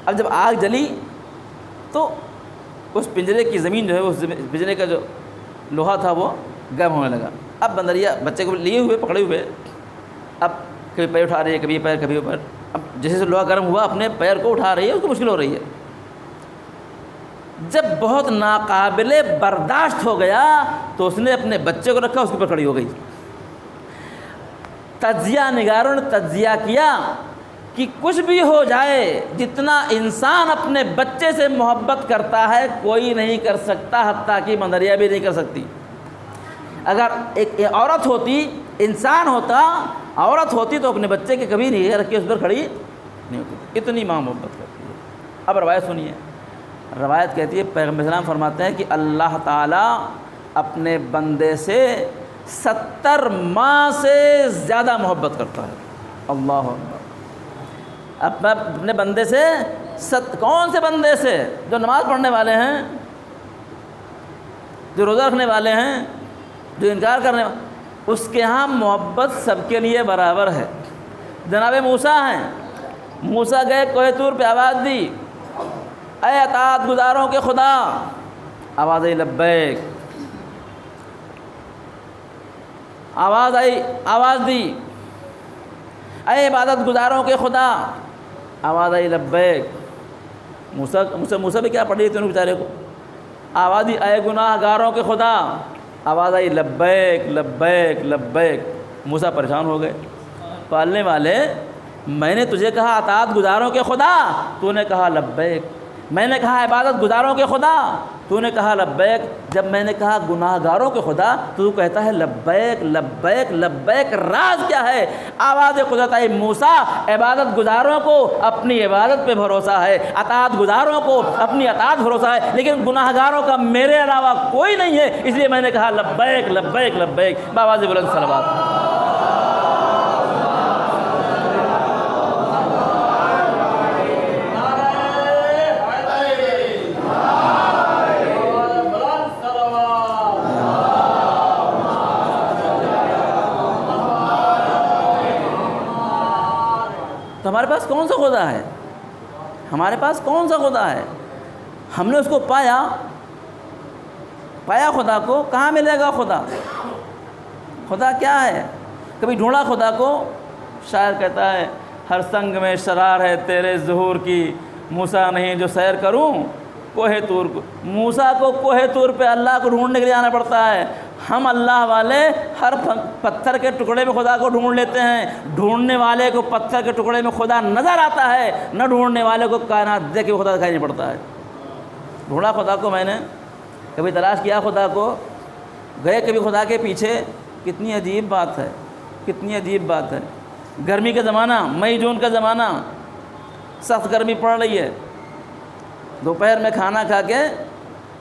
اب جب آگ جلی تو اس پنجرے کی زمین جو ہے، اس پنجرے کا جو لوہا تھا وہ گرم ہونے لگا۔ اب بندریا بچے کو لیے ہوئے پکڑے ہوئے، اب کبھی پیر اٹھا رہی ہے، کبھی پیر کبھی اوپر، اب جیسے لوہا گرم ہوا اپنے پیر کو اٹھا رہی ہے، اس کو مشکل ہو رہی ہے۔ جب بہت ناقابل برداشت ہو گیا تو اس نے اپنے بچے کو رکھا، اس کے اوپر کھڑی ہو گئی۔ تجزیہ نگاروں نے تجزیہ کیا کہ کچھ بھی ہو جائے، جتنا انسان اپنے بچے سے محبت کرتا ہے کوئی نہیں کر سکتا، حتیٰ کہ بندریا بھی نہیں کر سکتی۔ اگر ایک عورت ہوتی، انسان ہوتا، عورت ہوتی تو اپنے بچے کے کبھی نہیں رکھ کے اس پر کھڑی نہیں ہوتی، اتنی ماں محبت کرتی ہے۔ اب روایت سنیے، روایت کہتی ہے پیغمبر اسلام فرماتے ہیں کہ اللہ تعالیٰ اپنے بندے سے 70 ماہ سے زیادہ محبت کرتا ہے۔ اللہ اکبر۔ اب اپنے بندے سے کون سے بندے سے؟ جو نماز پڑھنے والے ہیں، جو روزہ رکھنے والے ہیں، جو انکار کرنے والے، اس کے ہاں محبت سب کے لیے برابر ہے۔ جناب موسیٰ ہیں، موسیٰ گئے کوہ طور پہ آواز دی، اے اطاعت گزاروں کے خدا، آواز آئی لبیک، آواز آئی، آواز دی، اے عبادت گزاروں کے خدا، آواز آئی لبیک۔ موسیٰ بھی کیا پڑھ رہی تھی انہوں بیچارے کو، آواز دی اے گناہ گاروں کے خدا، آواز آئی لبیک لبیک لبیک۔ موسیٰ پریشان ہو گئے، پالنے والے میں نے تجھے کہا اطاعت گزاروں کے خدا، تو نے کہا لبیک، میں نے کہا عبادت گزاروں کے خدا، تو نے کہا لبیک، جب میں نے کہا گناہ گاروں کے خدا تو کہتا ہے لبیک لبیک لبیک، راز کیا ہے؟ آواز قدرت آئی موسیٰ، عبادت گزاروں کو اپنی عبادت پہ بھروسہ ہے، اطاعت گزاروں کو اپنی اطاعت بھروسہ ہے، لیکن گناہ گاروں کا میرے علاوہ کوئی نہیں ہے، اس لیے میں نے کہا لبیک لبیک لبیک، بآواز بلند صلوات۔ تو ہمارے پاس کون سا خدا ہے؟ ہمارے پاس کون سا خدا ہے؟ ہم نے اس کو پایا خدا کو، کہاں ملے گا خدا؟ خدا کیا ہے؟ کبھی ڈھونڈا خدا کو؟ شاعر کہتا ہے ہر سنگ میں شرار ہے تیرے ظہور کی، موسیٰ نہیں جو سیر کروں کوہ طور کو۔ موسیٰ کو کوہ طور پہ اللہ کو ڈھونڈنے کے لیے آنا پڑتا ہے، ہم اللہ والے ہر پتھر کے ٹکڑے میں خدا کو ڈھونڈ لیتے ہیں، ڈھونڈنے والے کو پتھر کے ٹکڑے میں خدا نظر آتا ہے، نہ ڈھونڈنے والے کو کائنات دیکھ کے خدا دکھائی نہیں پڑتا ہے۔ ڈھونڈا خدا کو میں نے، کبھی تلاش کیا خدا کو، گئے کبھی خدا کے پیچھے؟ کتنی عجیب بات ہے، کتنی عجیب بات ہے۔ گرمی کا زمانہ، مئی جون کا زمانہ، سخت گرمی پڑ رہی ہے، دوپہر میں کھانا کھا کے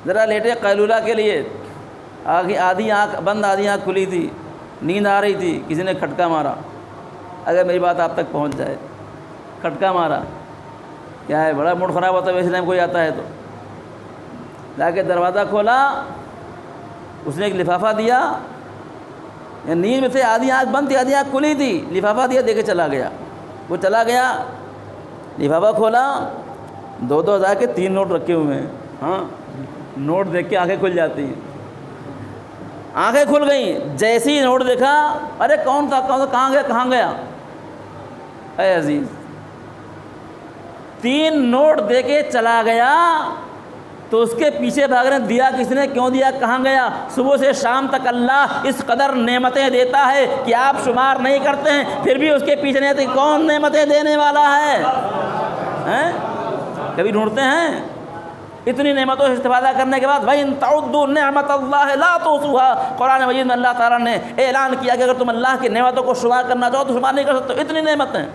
ذرا لیٹے قیلولہ کے لیے، آدھی آنکھ بند آدھی آنکھ کھلی تھی، نیند آ رہی تھی، کسی نے کھٹکا مارا، اگر میری بات آپ تک پہنچ جائے، کھٹکا مارا، کیا ہے بڑا موڈ خراب ہوتا ہے ویسے ٹائم کوئی آتا ہے تو، جا کے دروازہ کھولا، اس نے ایک لفافہ دیا، نیند میں تھے، آدھی آنکھ بند تھی آدھی آنکھ کھلی تھی، لفافہ دیا، دے کے چلا گیا۔ وہ چلا گیا، لفافہ کھولا، 2,000 کے 3 نوٹ رکھے ہوئے ہیں، ہاں نوٹ دیکھ کے آنکھیں کھل جاتی ہیں، آنکھیں کھل گئیں، جیسے ہی نوٹ دیکھا، ارے کون تھا کہاں گیا؟ اے عزیز، 3 نوٹ دے کے چلا گیا تو اس کے پیچھے بھاگ رہے ہیں، دیا کس نے، کیوں دیا، کہاں گیا؟ صبح سے شام تک اللہ اس قدر نعمتیں دیتا ہے کہ آپ شمار نہیں کرتے ہیں، پھر بھی اس کے پیچھے نہیں آتے، کون نعمتیں دینے والا ہے؟ کبھی ڈھونڈتے ہیں؟ اتنی نعمتوں سے استفادہ کرنے کے بعد وَإِن تَعُدُّوا نِعْمَتَ اللَّهِ لَا تُحْصُوهَا، قرآن مجید میں اللہ تعالیٰ نے اعلان کیا کہ اگر تم اللہ کی نعمتوں کو شمار کرنا چاہو تو شمار نہیں کر سکتے، اتنی نعمتیں۔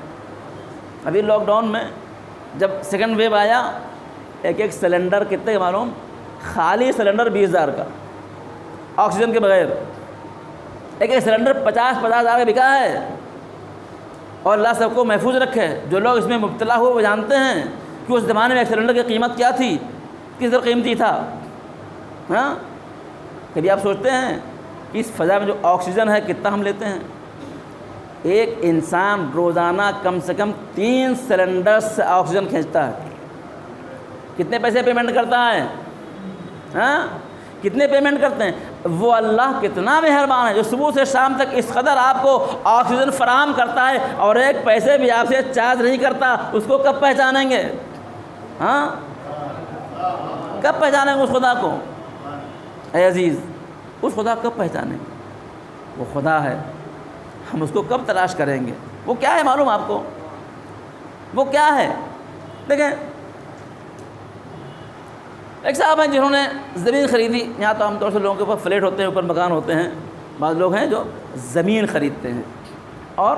ابھی لاک ڈاؤن میں جب سیکنڈ ویو آیا، ایک سلنڈر کتنے معلوم، خالی سلنڈر 20,000 کا، آکسیجن کے بغیر، ایک سلنڈر 50,000 کا بکا ہے۔ اور اللہ سب کو محفوظ رکھے، جو لوگ اس میں مبتلا ہوئے وہ جانتے ہیں کہ اس زمانے میں ایک سلنڈر کی قیمت کیا تھی، کس طرح قیمتی تھا۔ ہاں کبھی آپ سوچتے ہیں کہ اس فضا میں جو آکسیجن ہے کتنا ہم لیتے ہیں؟ ایک انسان روزانہ کم سے کم 3 سلنڈر سے آکسیجن کھینچتا ہے، کتنے پیسے پیمنٹ کرتا ہے؟ ہاں کتنے پیمنٹ کرتے ہیں؟ وہ اللہ کتنا مہربان ہے جو صبح سے شام تک اس قدر آپ کو آکسیجن فراہم کرتا ہے اور ایک پیسے بھی آپ سے چارج نہیں کرتا، اس کو کب پہچانیں گے؟ ہاں کب پہچانیں گے اس خدا کو؟ اے عزیز، اس خدا کب پہچانیں گے؟ وہ خدا ہے، ہم اس کو کب تلاش کریں گے؟ وہ کیا ہے معلوم آپ کو؟ وہ کیا ہے؟ دیکھیں، ایک صاحب ہیں جنہوں نے زمین خریدی، یہاں تو عام طور سے لوگوں کے اوپر فلیٹ ہوتے ہیں، اوپر مکان ہوتے ہیں، بعض لوگ ہیں جو زمین خریدتے ہیں اور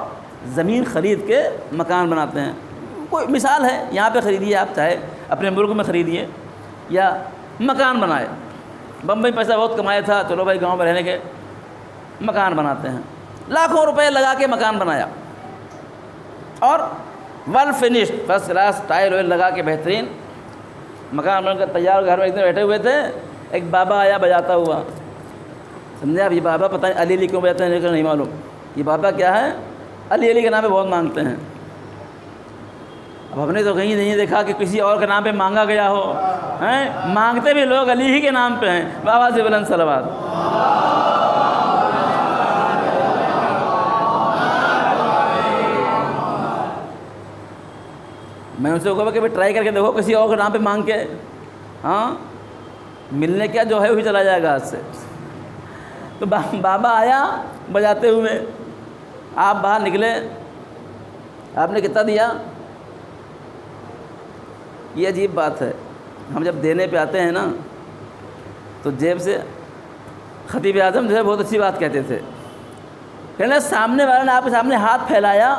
زمین خرید کے مکان بناتے ہیں۔ کوئی مثال ہے، یہاں پہ خریدیے، آپ چاہے اپنے ملک میں خریدیے یا مکان بنائے، بمبئی پیسہ بہت کمایا تھا، چلو بھائی گاؤں میں رہنے کے مکان بناتے ہیں، لاکھوں روپے لگا کے مکان بنایا اور well finished first class tile وائل لگا کے بہترین مکان بن کر تیار، گھر میں ایک دن بیٹھے ہوئے تھے، ایک بابا آیا بجاتا ہوا، سمجھے آپ؟ یہ بابا پتہ نہیں علی کیوں بجاتے ہیں لیکن نہیں معلوم، یہ بابا کیا ہے؟ علی کے نام پہ بہت مانگتے ہیں۔ اب ہم نے تو کہیں نہیں دیکھا کہ کسی اور کے نام پہ مانگا گیا ہو، ہیں، مانگتے بھی لوگ علی ہی کے نام پہ ہیں۔ بابا سے بلند صلوات۔ میں ان سے کہا کہ ٹرائی کر کے دیکھو کسی اور کے نام پہ مانگ کے، ہاں ملنے کیا جو ہے وہی چلا جائے گا ہاتھ سے۔ تو بابا آیا بجاتے ہوئے، آپ باہر نکلے، آپ نے کتنا دیا؟ یہ عجیب بات ہے، ہم جب دینے پہ آتے ہیں نا تو جیب سے خطیب اعظم جو ہے بہت اچھی بات کہتے تھے، کہنے سامنے والے نے آپ کے سامنے ہاتھ پھیلایا،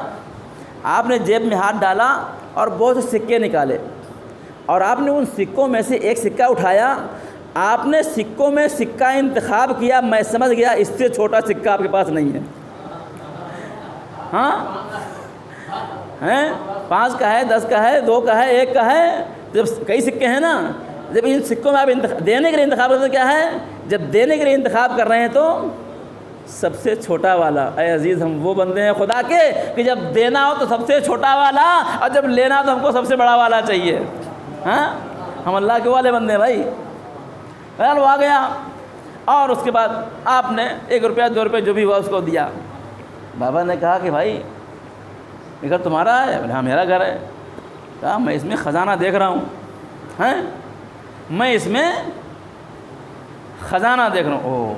آپ نے جیب میں ہاتھ ڈالا اور بہت سے سکے نکالے، اور آپ نے ان سکوں میں سے ایک سکہ اٹھایا، آپ نے سکوں میں سکہ انتخاب کیا، میں سمجھ گیا اس سے چھوٹا سکہ آپ کے پاس نہیں ہے۔ ہاں ہیں، 5 کا ہے، 10 کا ہے، 2 کا ہے، 1 کا ہے، جب کئی سکے ہیں نا، جب ان سکوں میں آپ دینے کے لیے انتخاب کرتے کیا ہے، جب دینے کے لیے انتخاب کر رہے ہیں تو سب سے چھوٹا والا۔ اے عزیز، ہم وہ بندے ہیں خدا کے کہ جب دینا ہو تو سب سے چھوٹا والا، اور جب لینا ہو تو ہم کو سب سے بڑا والا چاہیے۔ ہاں، ہم اللہ کے والے بندے ہیں بھائی۔ خیال وہ آ گیا، اور اس کے بعد آپ نے 1 روپیہ 2 روپے جو بھی ہوا اس کو دیا۔ بابا نے کہا کہ بھائی یہ گھر تمہارا ہے؟ بولے ہاں میرا گھر ہے۔ کہا میں اس میں خزانہ دیکھ رہا ہوں، ہیں میں اس میں خزانہ دیکھ رہا ہوں۔ اوہ،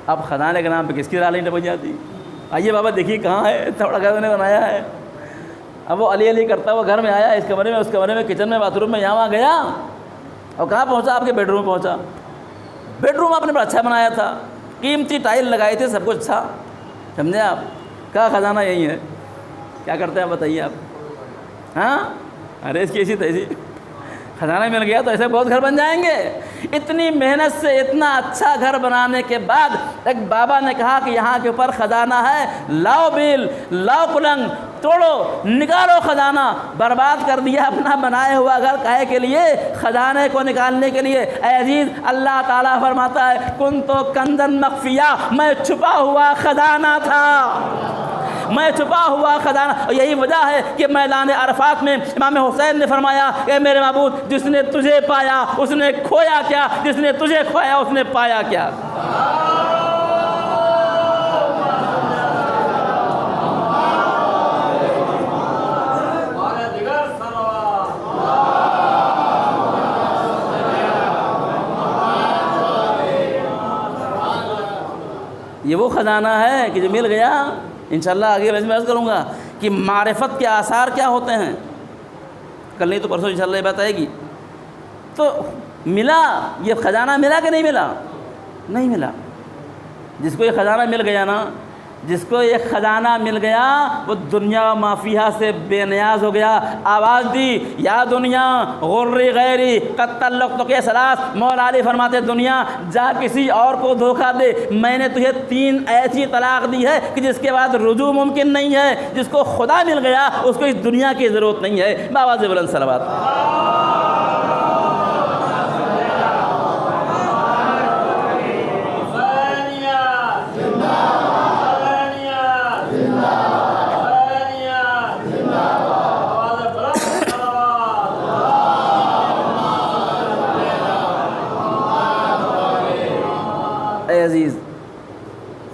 اب خزانے کے نام پہ کس کی رالی نہیں بج جاتی؟ آئیے بابا دیکھیے کہاں ہے، تھوڑا گھر نے بنایا ہے۔ اب وہ علی علی کرتا ہوا گھر میں آیا، اس کمرے میں، اس کمرے میں، کچن میں، باتھ روم میں، یہاں گیا، اور کہاں پہنچا؟ آپ کے بیڈ روم پہنچا۔ بیڈ روم آپ نے بڑا اچھا بنایا تھا، قیمتی ٹائل لگائے تھے، سب کچھ تھا، سمجھے آپ؟ کہا خزانہ یہی ہے۔ کیا کرتے ہیں بتائیے آپ؟ ہاں، ارے اس کی ایسی تیسی، خزانہ مل گیا تو ایسے بہت گھر بن جائیں گے۔ اتنی محنت سے اتنا اچھا گھر بنانے کے بعد ایک بابا نے کہا کہ یہاں کے اوپر خزانہ ہے، لاؤ بیل، لاؤ پلنگ، توڑو، نکالو خزانہ۔ برباد کر دیا اپنا بنایا ہوا گھر، کاہے کے لیے؟ خزانے کو نکالنے کے لیے۔ اے عزیز، اللہ تعالیٰ فرماتا ہے کن تو کندن مخفیہ، میں چھپا ہوا خزانہ تھا، میں چھپا ہوا خزانہ۔ اور یہی وجہ ہے کہ میدان عرفات میں امام حسین نے فرمایا اے میرے معبود، جس نے تجھے پایا اس نے کھویا کیا، جس نے تجھے کھویا اس نے پایا کیا۔ یہ وہ خزانہ ہے کہ جو مل گیا۔ انشاءاللہ آگے میں عرض کروں گا کہ معرفت کے آثار کیا ہوتے ہیں، کل نہیں تو پرسوں انشاءاللہ یہ بات آئے گی۔ تو ملا، یہ خزانہ ملا کہ نہیں ملا؟ نہیں ملا۔ جس کو یہ خزانہ مل گیا نا، جس کو یہ خزانہ مل گیا، وہ دنیا و مافیہ سے بے نیاز ہو گیا۔ آواز دی یا دنیا غری غیری قد طلقتک کے ثلاث، مولا علی فرماتے دنیا جا کسی اور کو دھوکہ دے، میں نے تجھے 3 ایسی طلاق دی ہے کہ جس کے بعد رجوع ممکن نہیں ہے۔ جس کو خدا مل گیا اس کو اس دنیا کی ضرورت نہیں ہے۔ بآواز بلند صلوات۔ اے عزیز،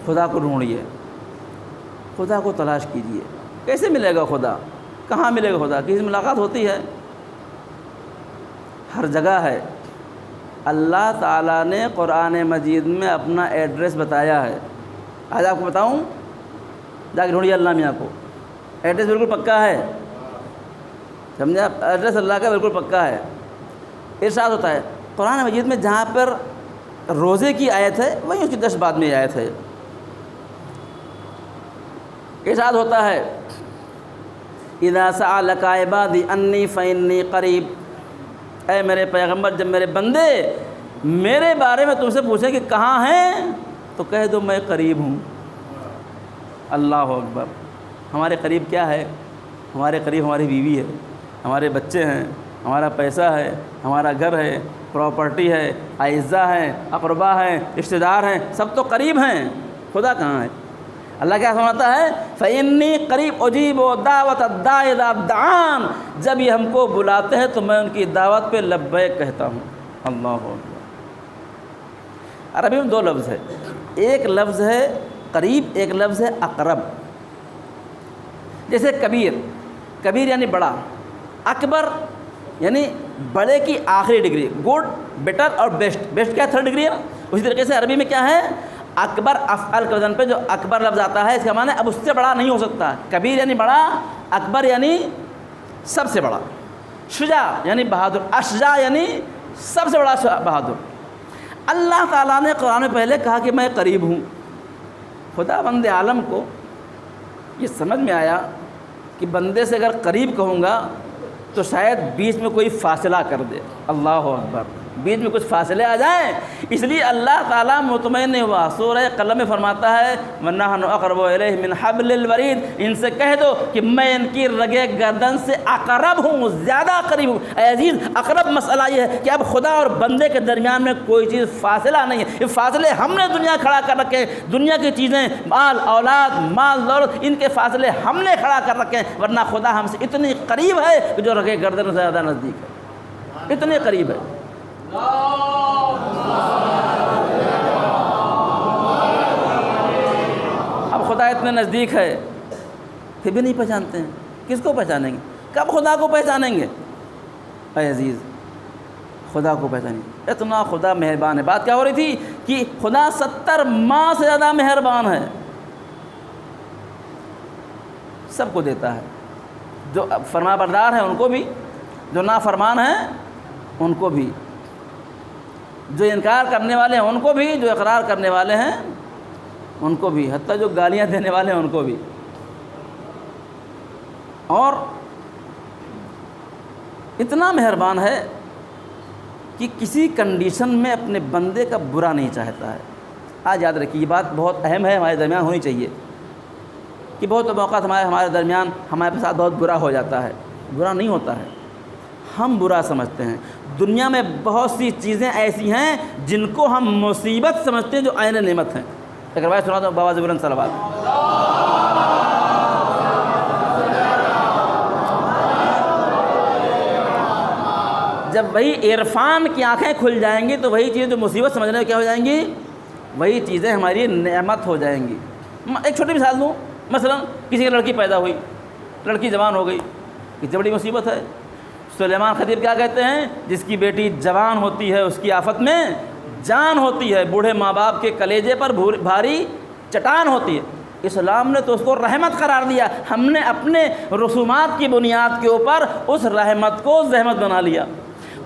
خدا کو ڈھونڈیے، خدا کو تلاش کیجیے۔ کیسے ملے گا خدا؟ کہاں ملے گا خدا؟ کسی سے ملاقات ہوتی ہے؟ ہر جگہ ہے۔ اللہ تعالیٰ نے قرآن مجید میں اپنا ایڈریس بتایا ہے۔ آج آپ کو بتاؤں، جا کے ڈھونڈیے اللہ میاں کو، ایڈریس بالکل پکا ہے، سمجھے آپ؟ ایڈریس اللہ کا بالکل پکا ہے۔ ارشاد ہوتا ہے قرآن مجید میں، جہاں پر روزے کی آیت ہے وہیں اس کی 10 بعد میں آیت ہے۔ ارشاد ہوتا ہے اذا سألک عبادی انی فإنی قریب، اے میرے پیغمبر، جب میرے بندے میرے بارے میں تم سے پوچھیں کہ کہاں ہیں تو کہہ دو میں قریب ہوں۔ اللہ اکبر۔ ہمارے قریب کیا ہے؟ ہمارے قریب ہماری بیوی ہے، ہمارے بچے ہیں، ہمارا پیسہ ہے، ہمارا گھر ہے، پراپرٹی ہے، اعزاء ہیں، اقربا ہیں، رشتہ دار ہیں، سب تو قریب ہیں۔ خدا کہاں ہے؟ اللہ کیا فرماتا ہے؟ فَإِنِّي قریب اجیب دعوت الداعِ اذا دعان، جب یہ ہم کو بلاتے ہیں تو میں ان کی دعوت پہ لبیک کہتا ہوں۔ اللہ اکبر۔ عربی میں دو لفظ ہے، ایک لفظ ہے قریب، ایک لفظ ہے اقرب۔ جیسے کبیر، کبیر یعنی بڑا، اکبر یعنی بڑے کی آخری ڈگری، گڈ، بیٹر اور بیسٹ، بیسٹ کیا تھرڈ ڈگری ہے نا۔ اسی طریقے سے عربی میں کیا ہے؟ اکبر، افعل کے وزن پہ جو اکبر لفظ آتا ہے اس کا معنی اب اس سے بڑا نہیں ہو سکتا۔ کبیر یعنی بڑا، اکبر یعنی سب سے بڑا، شجاع یعنی بہادر، اشجاع یعنی سب سے بڑا بہادر۔ اللہ تعالیٰ نے قرآن میں پہلے کہا کہ میں قریب ہوں۔ خدا بند عالم کو یہ سمجھ میں آیا کہ بندے سے اگر قریب کہوں گا تو شاید بیچ میں کوئی فاصلہ کر دے۔ اللہ اکبر، بیچ میں کچھ فاصلے آ جائیں، اس لیے اللہ تعالیٰ مطمئن ہوا۔ سورہ قلم میں فرماتا ہے وَنَحْنُ أَقْرَبُ إِلَيْهِ مِنْ حَبْلِ الْوَرِيدِ، ان سے کہہ دو کہ میں ان کی رگِ گردن سے اقرب ہوں، زیادہ قریب ہوں۔ اے عزیز، اقرب مسئلہ یہ ہے کہ اب خدا اور بندے کے درمیان میں کوئی چیز فاصلہ نہیں ہے۔ یہ فاصلے ہم نے دنیا کھڑا کر رکھے ہیں، دنیا کی چیزیں، مال، اولاد، مال دولت، ان کے فاصلے ہم نے کھڑا کر رکھے ہیں، ورنہ خدا ہم سے اتنی قریب ہے کہ جو رگِ گردن سے زیادہ نزدیک ہے، اتنے قریب ہے۔ اب خدا اتنے نزدیک ہے پھر بھی نہیں پہچانتے ہیں، کس کو پہچانیں گے؟ کب خدا کو پہچانیں گے؟ اے عزیز، خدا کو پہچانیں گے، اتنا خدا مہربان ہے۔ بات کیا ہو رہی تھی کہ خدا 70 ماہ سے زیادہ مہربان ہے، سب کو دیتا ہے، جو فرما بردار ہیں ان کو بھی، جو نافرمان ہیں ان کو بھی، جو انکار کرنے والے ہیں ان کو بھی، جو اقرار کرنے والے ہیں ان کو بھی، حتیٰ جو گالیاں دینے والے ہیں ان کو بھی۔ اور اتنا مہربان ہے کہ کسی کنڈیشن میں اپنے بندے کا برا نہیں چاہتا ہے۔ آج یاد رکھیے، یہ بات بہت اہم ہے، ہمارے درمیان ہونی چاہیے کہ بہت موقع ہمارے درمیان ہمارے ساتھ بہت برا ہو جاتا ہے۔ برا نہیں ہوتا ہے، ہم برا سمجھتے ہیں۔ دنیا میں بہت سی چیزیں ایسی ہیں جن کو ہم مصیبت سمجھتے ہیں، جو عین نعمت ہیں۔ اگر بھائی سنا تو بابا زبرن صلوات۔ جب وہی عرفان کی آنکھیں کھل جائیں گی تو وہی چیزیں جو مصیبت سمجھنے میں کیا ہو جائیں گی، وہی چیزیں ہماری نعمت ہو جائیں گی۔ ایک چھوٹی مثال دوں، مثلا کسی کی لڑکی پیدا ہوئی، لڑکی جوان ہو گئی، کتنی بڑی مصیبت ہے۔ سلیمان خطیب کیا کہتے ہیں؟ جس کی بیٹی جوان ہوتی ہے اس کی آفت میں جان ہوتی ہے، بوڑھے ماں باپ کے کلیجے پر بھاری چٹان ہوتی ہے۔ اسلام نے تو اس کو رحمت قرار دیا، ہم نے اپنے رسومات کی بنیاد کے اوپر اس رحمت کو زحمت بنا لیا۔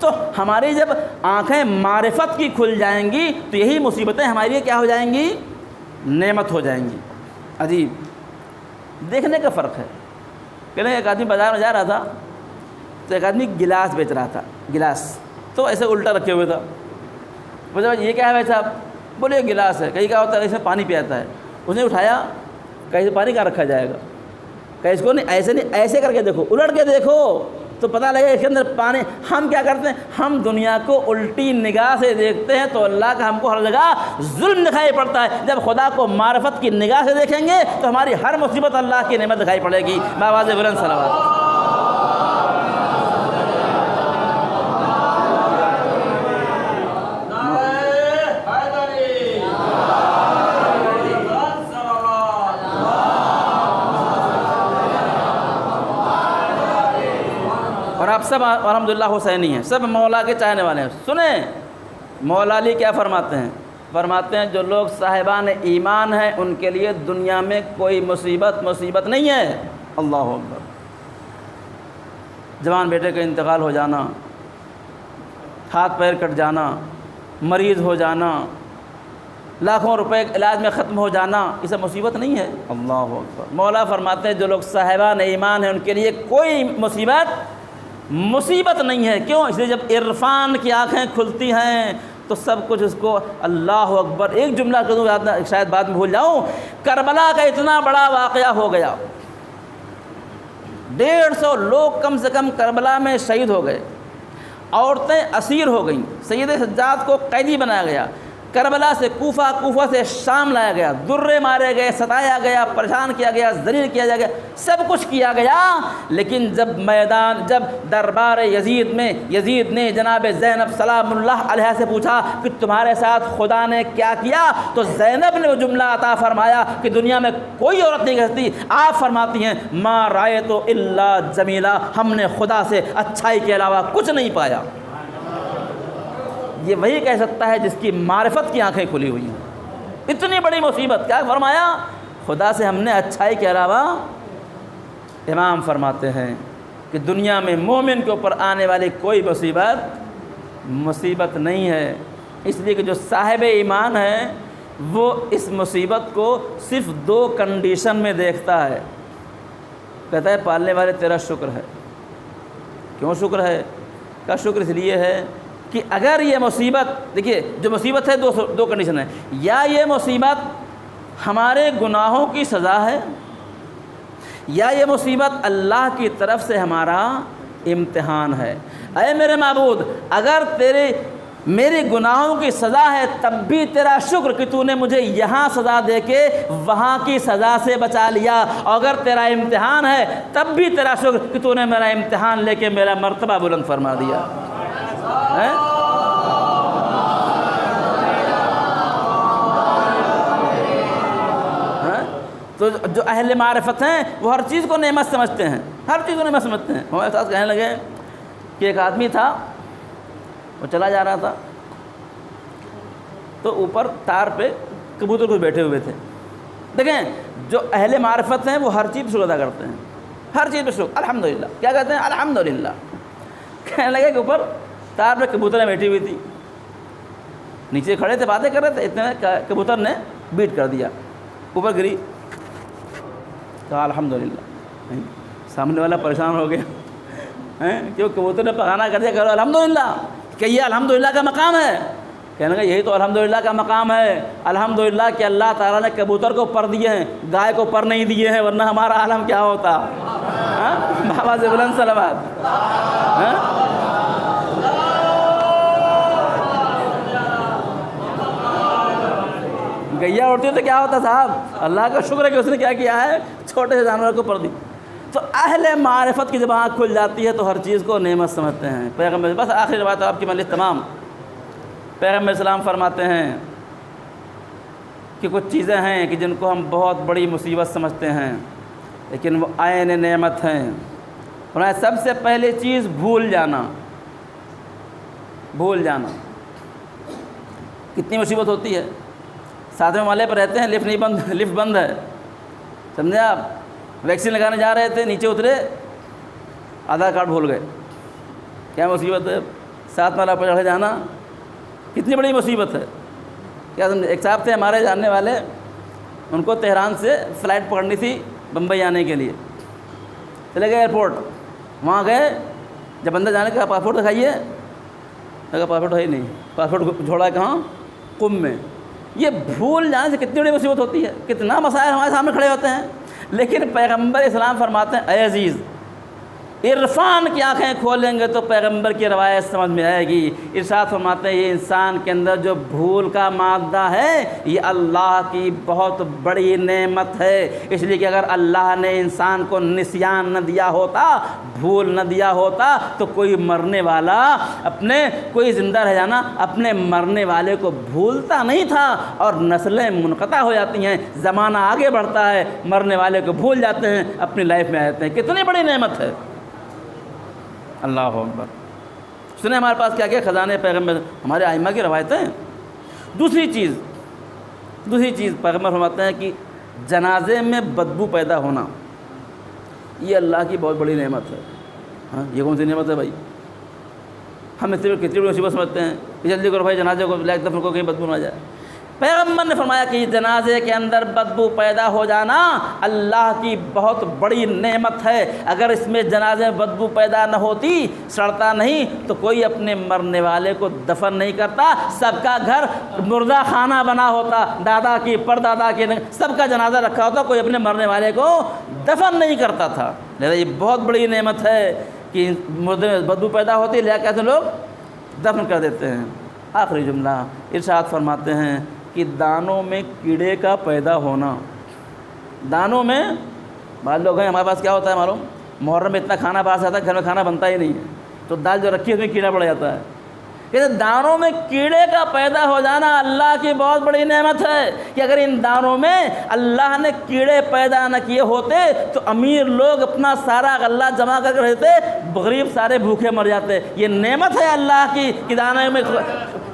تو ہماری جب آنکھیں معرفت کی کھل جائیں گی تو یہی مصیبتیں ہمارے لیے کیا ہو جائیں گی، نعمت ہو جائیں گی۔ عجیب دیکھنے کا فرق ہے۔ پہلے ایک آدمی بازار میں جا رہا تھا تو ایک آدمی گلاس بیچ رہا تھا، گلاس تو ایسے الٹا رکھے ہوئے تھا۔ بولے یہ کیا ہے بھائی صاحب؟ بولے یہ گلاس ہے۔ کہیں کیا ہوتا ہے اس میں پانی پیا ہے۔ اس نے اٹھایا، کہیں سے پانی کہاں رکھا جائے گا، کہیں اس کو نہیں ایسے کر کے دیکھو، الٹ کے دیکھو تو پتہ لگے اس کے اندر پانی۔ ہم کیا کرتے ہیں؟ ہم دنیا کو الٹی نگاہ سے دیکھتے ہیں تو اللہ کا ہم کو ہر جگہ ظلم دکھائی پڑتا ہے۔ جب خدا کو معرفت کی نگاہ سے دیکھیں گے تو ہماری ہر مصیبت اللہ کی نعمت دکھائی پڑے گی۔ بآواز بلند صلوات۔ اور آپ سب الحمدللہ حسینی ہیں، سب مولا کے چاہنے والے ہیں۔ سنیں مولا علی کیا فرماتے ہیں؟ فرماتے ہیں جو لوگ صاحبان ایمان ہیں ان کے لیے دنیا میں کوئی مصیبت نہیں ہے۔ اللہ اکبر۔ جوان بیٹے کا انتقال ہو جانا، ہاتھ پیر کٹ جانا، مریض ہو جانا، لاکھوں روپے علاج میں ختم ہو جانا، یہ سب مصیبت نہیں ہے۔ اللہ اکبر۔ مولا فرماتے ہیں جو لوگ صاحبان ایمان ہیں ان کے لیے کوئی مصیبت نہیں ہے۔ کیوں؟ اس لیے جب عرفان کی آنکھیں کھلتی ہیں تو سب کچھ اس کو اللہ اکبر۔ ایک جملہ کہوں، شاید بعد میں بھول جاؤں، کربلا کا اتنا بڑا واقعہ ہو گیا، 150 لوگ کم سے کم کربلا میں شہید ہو گئے، عورتیں اسیر ہو گئیں، سید سجاد کو قیدی بنایا گیا، کربلا سے کوفہ، کوفہ سے شام لایا گیا، درے مارے گئے، ستایا گیا، پریشان کیا گیا، ذلیل کیا گیا، سب کچھ کیا گیا، لیکن جب دربار یزید میں یزید نے جناب زینب سلام اللہ علیہ سے پوچھا کہ تمہارے ساتھ خدا نے کیا کیا، تو زینب نے وہ جملہ عطا فرمایا کہ دنیا میں کوئی عورت نہیں کہتی، آپ فرماتی ہیں ما رأیت الا جمیلا، ہم نے خدا سے اچھائی کے علاوہ کچھ نہیں پایا۔ یہ وہی کہہ سکتا ہے جس کی معرفت کی آنکھیں کھلی ہوئی ہیں۔ اتنی بڑی مصیبت، کیا فرمایا؟ خدا سے ہم نے اچھائی کے علاوہ، امام فرماتے ہیں کہ دنیا میں مومن کے اوپر آنے والی کوئی مصیبت نہیں ہے، اس لیے کہ جو صاحب ایمان ہے وہ اس مصیبت کو صرف 2 کنڈیشن میں دیکھتا ہے۔ کہتا ہے پالنے والے تیرا شکر ہے۔ کیوں شکر ہے؟ کا شکر اس لیے ہے کہ اگر یہ مصیبت، دیکھیے جو مصیبت ہے 2 کنڈیشن ہے، یا یہ مصیبت ہمارے گناہوں کی سزا ہے، یا یہ مصیبت اللہ کی طرف سے ہمارا امتحان ہے۔ اے میرے معبود، اگر میرے گناہوں کی سزا ہے تب بھی تیرا شکر کہ تو نے مجھے یہاں سزا دے کے وہاں کی سزا سے بچا لیا، اور اگر تیرا امتحان ہے تب بھی تیرا شکر کہ تو نے میرا امتحان لے کے میرا مرتبہ بلند فرما دیا۔ تو جو اہل معرفت ہیں وہ ہر چیز کو نعمت سمجھتے ہیں، ہر چیز کو نعمت سمجھتے ہیں۔ ہمارے ساتھ کہنے لگے کہ ایک آدمی تھا، وہ چلا جا رہا تھا تو اوپر تار پہ کبوتر کچھ بیٹھے ہوئے تھے۔ دیکھیں جو اہل معرفت ہیں وہ ہر چیز پہ شکر ادا کرتے ہیں، ہر چیز پہ شکر، الحمدللہ۔ کیا کہتے ہیں؟ الحمدللہ۔ کہنے لگے کہ اوپر تار پہ کبوتریں بیٹھی ہوئی تھی، نیچے کھڑے تھے باتیں کر رہے تھے، اتنے میں کبوتر نے بیٹ کر دیا، اوپر گری، کہا الحمدللہ۔ سامنے والا پریشان ہو گیا، کیوں کبوتر نے پکانا کر دیا، کہو الحمدللہ، کہ یہ الحمدللہ کا مقام ہے۔ کہنے لگا یہی تو الحمدللہ کا مقام ہے، الحمدللہ کہ اللہ تعالیٰ نے کبوتر کو پر دیے ہیں، گائے کو پر نہیں دیے ہیں، ورنہ ہمارا عالم کیا ہوتا۔ بابا سے بلند صلوات۔ گیا اڑتی تو کیا ہوتا صاحب؟ اللہ کا شکر ہے کہ اس نے کیا کیا ہے، چھوٹے سے جانور کو پر دی۔ تو اہل معرفت کی جب آنکھ کھل جاتی ہے تو ہر چیز کو نعمت سمجھتے ہیں۔ پیغمبر، بس آخری روایت آپ کی مجلس تمام، پیغمبر اسلام فرماتے ہیں کہ کچھ چیزیں ہیں کہ جن کو ہم بہت بڑی مصیبت سمجھتے ہیں لیکن وہ عین نعمت ہیں۔ فرمایا سب سے پہلی چیز بھول جانا۔ بھول جانا کتنی مصیبت ہوتی ہے۔ 7ویں مالے پر رہتے ہیں، لفٹ بند ہے، سمجھے آپ، ویکسین لگانے جا رہے تھے، نیچے اترے، آدھار کارڈ بھول گئے، کیا مصیبت ہے۔ 7 مالہ پر چڑھے جانا کتنی بڑی مصیبت ہے۔ کیا سمجھے؟ ایک صاحب تھے ہمارے جاننے والے، ان کو تہران سے فلائٹ پکڑنی تھی بمبئی آنے کے لیے، چلے گئے ایئرپورٹ، وہاں گئے، جب اندر جانے کا پاسپورٹ دکھائیے، لگا پاسپورٹ ہے ہی نہیں، پاسپورٹ جھوڑا کہاں؟ قم میں۔ یہ بھول جانے سے کتنی بڑی مصیبت ہوتی ہے، کتنا مسائل ہمارے سامنے کھڑے ہوتے ہیں، لیکن پیغمبر اسلام فرماتے ہیں اے عزیز، عرفان کی آنکھیں کھولیں گے تو پیغمبر کی روایت سمجھ میں آئے گی۔ ارشاد فرماتے ہیں یہ انسان کے اندر جو بھول کا مادہ ہے یہ اللہ کی بہت بڑی نعمت ہے، اس لیے کہ اگر اللہ نے انسان کو نسیان نہ دیا ہوتا، بھول نہ دیا ہوتا تو کوئی مرنے والا کوئی زندہ رہ جانا اپنے مرنے والے کو بھولتا نہیں تھا، اور نسلیں منقطع ہو جاتی ہیں، زمانہ آگے بڑھتا ہے، مرنے والے کو بھول جاتے ہیں، اپنی لائف میں آ جاتے ہیں۔ کتنی بڑی نعمت ہے، اللہ اکبر۔ سنیں ہمارے پاس کیا کیا خزانے پیغمبر، ہمارے ائمہ کی روایتیں۔ دوسری چیز پیغمبر فرماتے ہیں کہ جنازے میں بدبو پیدا ہونا یہ اللہ کی بہت بڑی نعمت ہے۔ ہاں یہ کون سی نعمت ہے بھائی؟ ہم اس سے کتنی بڑی مصیبت سمجھتے ہیں کہ جلدی کرو بھائی جنازے کو لے دفن کو، کہیں بدبو نہ جائے۔ پیغمبر نے فرمایا کہ جنازے کے اندر بدبو پیدا ہو جانا اللہ کی بہت بڑی نعمت ہے۔ اگر اس میں جنازے میں بدبو پیدا نہ ہوتی، سڑتا نہیں، تو کوئی اپنے مرنے والے کو دفن نہیں کرتا، سب کا گھر مردہ خانہ بنا ہوتا، دادا کی پردادا کی سب کا جنازہ رکھا ہوتا، کوئی اپنے مرنے والے کو دفن نہیں کرتا تھا۔ لہذا یہ بہت بڑی نعمت ہے کہ مردے میں بدبو پیدا ہوتی ہے، لہذا کہتے ہیں لوگ دفن کر دیتے ہیں۔ آخری جملہ ارشاد فرماتے ہیں کہ دانوں میں کیڑے کا پیدا ہونا، دانوں میں بعض لوگ ہیں ہمارے پاس کیا ہوتا ہے معلوم، محرم میں اتنا کھانا باہر سے آتا ہے گھر میں کھانا بنتا ہی نہیں ہے، تو دال جو رکھی ہے اس میں کیڑا پڑ جاتا ہے۔ کہ دانوں میں کیڑے کا پیدا ہو جانا اللہ کی بہت بڑی نعمت ہے کہ اگر ان دانوں میں اللہ نے کیڑے پیدا نہ کیے ہوتے تو امیر لوگ اپنا سارا غلہ جمع کر کے رہتے، غریب سارے بھوکے مر جاتے۔ یہ نعمت ہے اللہ کی کہ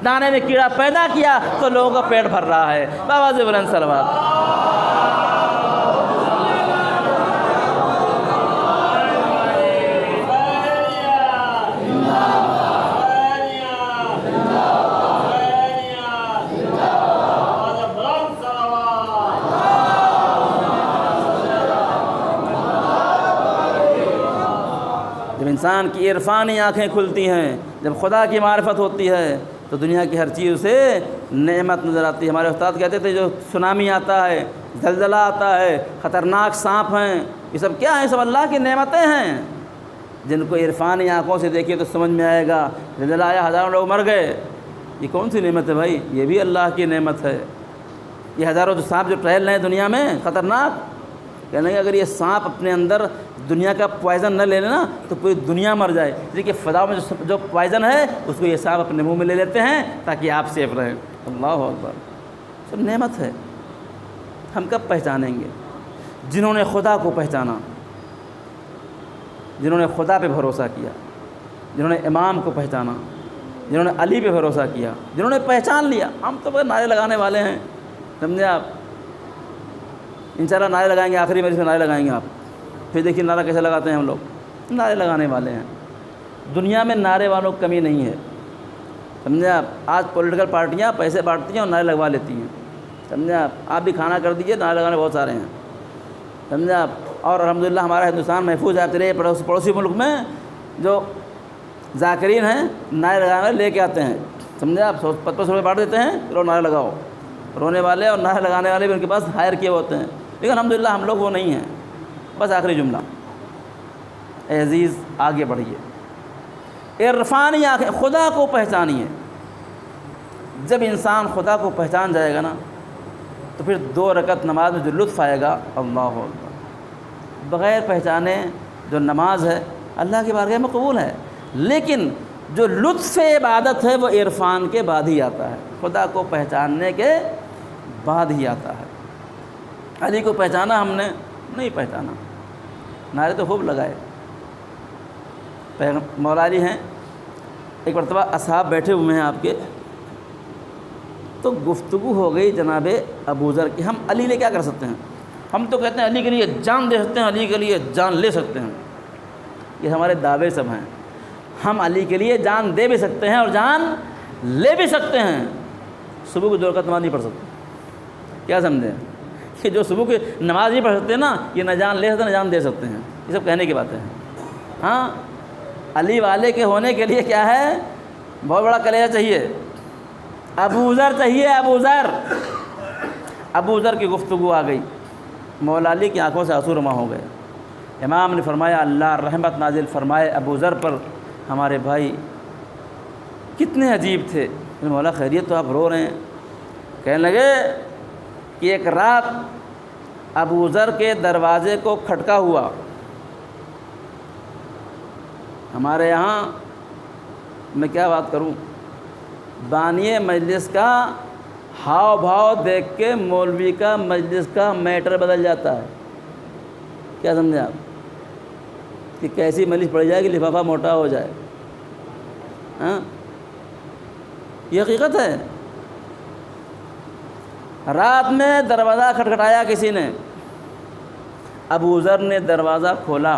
دانے میں کیڑا پیدا کیا تو لوگوں کا پیٹ بھر رہا ہے۔ بابا جی بلند صلوات۔ جب انسان کی عرفانی آنکھیں کھلتی ہیں، جب خدا کی معرفت ہوتی ہے تو دنیا کی ہر چیز سے نعمت نظر آتی ہے۔ ہمارے استاد کہتے تھے جو سونامی آتا ہے، زلزلہ آتا ہے، خطرناک سانپ ہیں، یہ سب کیا ہیں؟ سب اللہ کی نعمتیں ہیں جن کو عرفانی آنکھوں سے دیکھیے تو سمجھ میں آئے گا۔ زلزلہ آیا، ہزاروں لوگ مر گئے، یہ کون سی نعمت ہے بھائی؟ یہ بھی اللہ کی نعمت ہے۔ یہ ہزاروں جو سانپ جو ٹہل رہے ہیں دنیا میں خطرناک، کہنے کہ اگر یہ سانپ اپنے اندر دنیا کا پوائزن نہ لے لینا تو پوری دنیا مر جائے، لیکن فضا میں جو پوائزن ہے اس کو یہ سانپ اپنے منہ میں لے لیتے ہیں تاکہ آپ سیف رہیں۔ اللہ اکبر، سب نعمت ہے۔ ہم کب پہچانیں گے؟ جنہوں نے خدا کو پہچانا، جنہوں نے خدا پہ بھروسہ کیا، جنہوں نے امام کو پہچانا، جنہوں نے علی پہ بھروسہ کیا، جنہوں نے پہچان لیا۔ ہم تو بس نعرے لگانے والے ہیں، سمجھے آپ؟ انشاءاللہ نعرے لگائیں گے، آخری مجلس میں نعرے لگائیں گے آپ، پھر دیکھیے نعرہ کیسے لگاتے ہیں ہم لوگ، نعرے لگانے والے ہیں۔ دنیا میں نعرے والوں کی کمی نہیں ہے، سمجھے آپ؟ آج پولیٹیکل پارٹیاں پیسے بانٹتی ہیں اور نعرے لگوا لیتی ہیں، سمجھے آپ بھی کھانا کر دیجیے، نعرے لگانے بہت سارے ہیں، سمجھے آپ؟ اور الحمدللہ ہمارا ہندوستان محفوظ ہے۔ آپ چلیے پڑوسی ملک میں جو ذاکرین ہیں نعرے لگانے لے کے آتے ہیں، سمجھے آپ؟ 50 روپے بانٹ دیتے ہیں، چلو نعرے لگاؤ۔ رونے والے اور نعرے لگانے والے بھی ان کے پاس ہائر کیے ہوتے ہیں، لیکن الحمدللہ ہم لوگ وہ نہیں ہیں۔ بس آخری جملہ، اے عزیز آگے بڑھیے، عرفانی آنکھیں، خدا کو پہچانیے۔ جب انسان خدا کو پہچان جائے گا نا تو پھر 2 رکعت نماز میں جو لطف آئے گا، اللہ اکبر۔ بغیر پہچانے جو نماز ہے اللہ کی بارگاہ میں قبول ہے، لیکن جو لطف عبادت ہے وہ عرفان کے بعد ہی آتا ہے، خدا کو پہچاننے کے بعد ہی آتا ہے۔ علی کو پہچانا ہم نے نہیں پہچانا، نعرے تو خوب لگائے۔ مولا علی ہیں، ایک مرتبہ اصحاب بیٹھے ہوئے ہیں آپ کے، تو گفتگو ہو گئی جناب ابو ذر کی۔ ہم علی نے کیا کر سکتے ہیں؟ ہم تو کہتے ہیں علی کے لیے جان دے سکتے ہیں، علی کے لیے جان لے سکتے ہیں، یہ ہمارے دعوے سب ہیں۔ ہم علی کے لیے جان دے بھی سکتے ہیں اور جان لے بھی سکتے ہیں، صبح کی 2 رکعت نماز نہیں پڑھ سکتے۔ کیا سمجھیں کہ جو صبح کی نماز نہیں پڑھ سکتے نا، یہ نہ جان لے سکتے نہ جان دے سکتے ہیں، یہ سب کہنے کی باتیں ہیں۔ ہاں، علی والے کے ہونے کے لیے کیا ہے؟ بہت بڑا کلیجہ چاہیے، ابو ذر چاہیے، ابو ذر۔ ابو ذر کی گفتگو آ گئی، مولا علی کی آنکھوں سے آنسو رواں ہو گئے۔ امام نے فرمایا اللہ رحمت نازل فرمائے ابو ذر پر، ہمارے بھائی کتنے عجیب تھے۔ مولا خیریت تو آپ رو رہے ہیں؟ کہنے لگے کہ ایک رات ابو ذر کے دروازے کو کھٹکا ہوا۔ ہمارے یہاں میں کیا بات کروں، بانی مجلس کا ہاؤ بھاؤ دیکھ کے مولوی کا مجلس کا میٹر بدل جاتا ہے۔ کیا سمجھے آپ کہ کیسی مجلس پڑ جائے کہ لفافہ موٹا ہو جائے؟ ہاں، یہ حقیقت ہے۔ رات میں دروازہ کھٹکھٹایا کسی نے، ابو ذر نے دروازہ کھولا،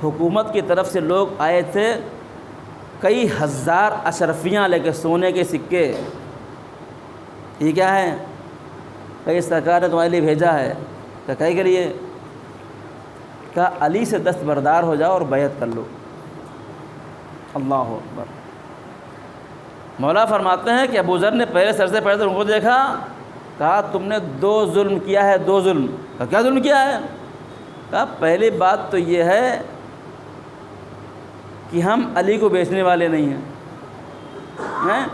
حکومت کی طرف سے لوگ آئے تھے، کئی ہزار اشرفیاں لے کے، سونے کے سکے۔ یہ کیا ہے؟ کئی سرکار نے تمہارے لیے بھیجا ہے۔ کہے کے لیے کہا علی سے دستبردار ہو جاؤ اور بیعت کر لو۔ اللہ اکبر۔ مولا فرماتے ہیں کہ ابو ذر نے پہلے سر سے پہلے ان کو دیکھا، کہا تم نے 2 ظلم کیا ہے، 2 ظلم۔ کہا کیا ظلم کیا ہے؟ کہا پہلی بات تو یہ ہے کہ ہم علی کو بیچنے والے نہیں ہیں، ہیں؟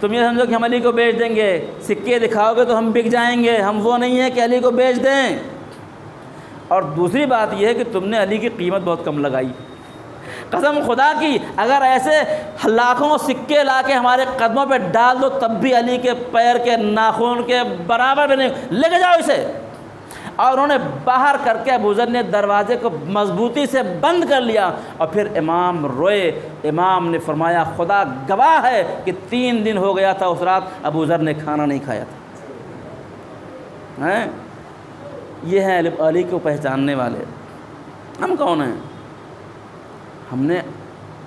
تم یہ سمجھو کہ ہم علی کو بیچ دیں گے، سکے دکھاؤ گے تو ہم بک جائیں گے، ہم وہ نہیں ہیں کہ علی کو بیچ دیں۔ اور دوسری بات یہ ہے کہ تم نے علی کی قیمت بہت کم لگائی، قسم خدا کی اگر ایسے لاکھوں سکے لا کے ہمارے قدموں پہ ڈال دو تب بھی علی کے پیر کے ناخن کے برابر بھی نہیں، لے کے جاؤ اسے۔ اور انہوں نے باہر کر کے ابو ذر نے دروازے کو مضبوطی سے بند کر لیا، اور پھر امام روئے۔ امام نے فرمایا خدا گواہ ہے کہ 3 دن ہو گیا تھا اس رات ابو ذر نے کھانا نہیں کھایا تھا۔ یہ ہیں علی کو پہچاننے والے۔ ہم کون ہیں؟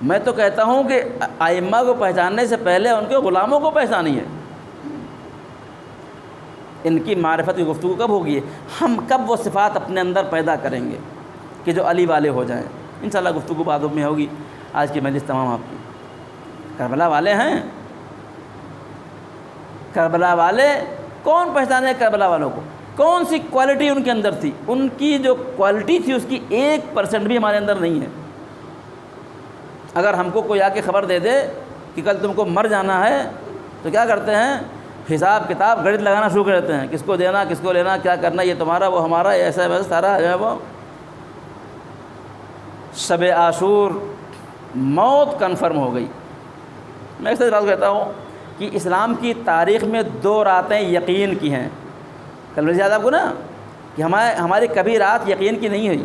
میں تو کہتا ہوں کہ ائمہ کو پہچاننے سے پہلے ان کے غلاموں کو پہچانیے۔ ان کی معرفت کی گفتگو کب ہوگی؟ ہم کب وہ صفات اپنے اندر پیدا کریں گے کہ جو علی والے ہو جائیں؟ انشاءاللہ گفتگو بعد میں ہوگی۔ آج کی مجلس تمام آپ کی۔ کربلا والے ہیں، کربلا والے کون پہچانے؟ کربلا والوں کو کون سی کوالٹی ان کے اندر تھی؟ ان کی جو کوالٹی تھی اس کی 1% بھی ہمارے اندر نہیں ہے۔ اگر ہم کو کوئی آ کے خبر دے دے کہ کل تم کو مر جانا ہے تو کیا کرتے ہیں؟ حساب کتاب گڑت لگانا شروع کر دیتے ہیں، کس کو دینا، کس کو لینا، کیا کرنا، یہ تمہارا، وہ ہمارا، ایسا ویسا سارا جو ہے وہ۔ شب عاشور موت کنفرم ہو گئی۔ میں اکثر بات کہتا ہوں کہ اسلام کی تاریخ میں 2 راتیں یقین کی ہیں۔ کل میں یاد آپ کو نا کہ ہماری کبھی رات یقین کی نہیں ہوئی،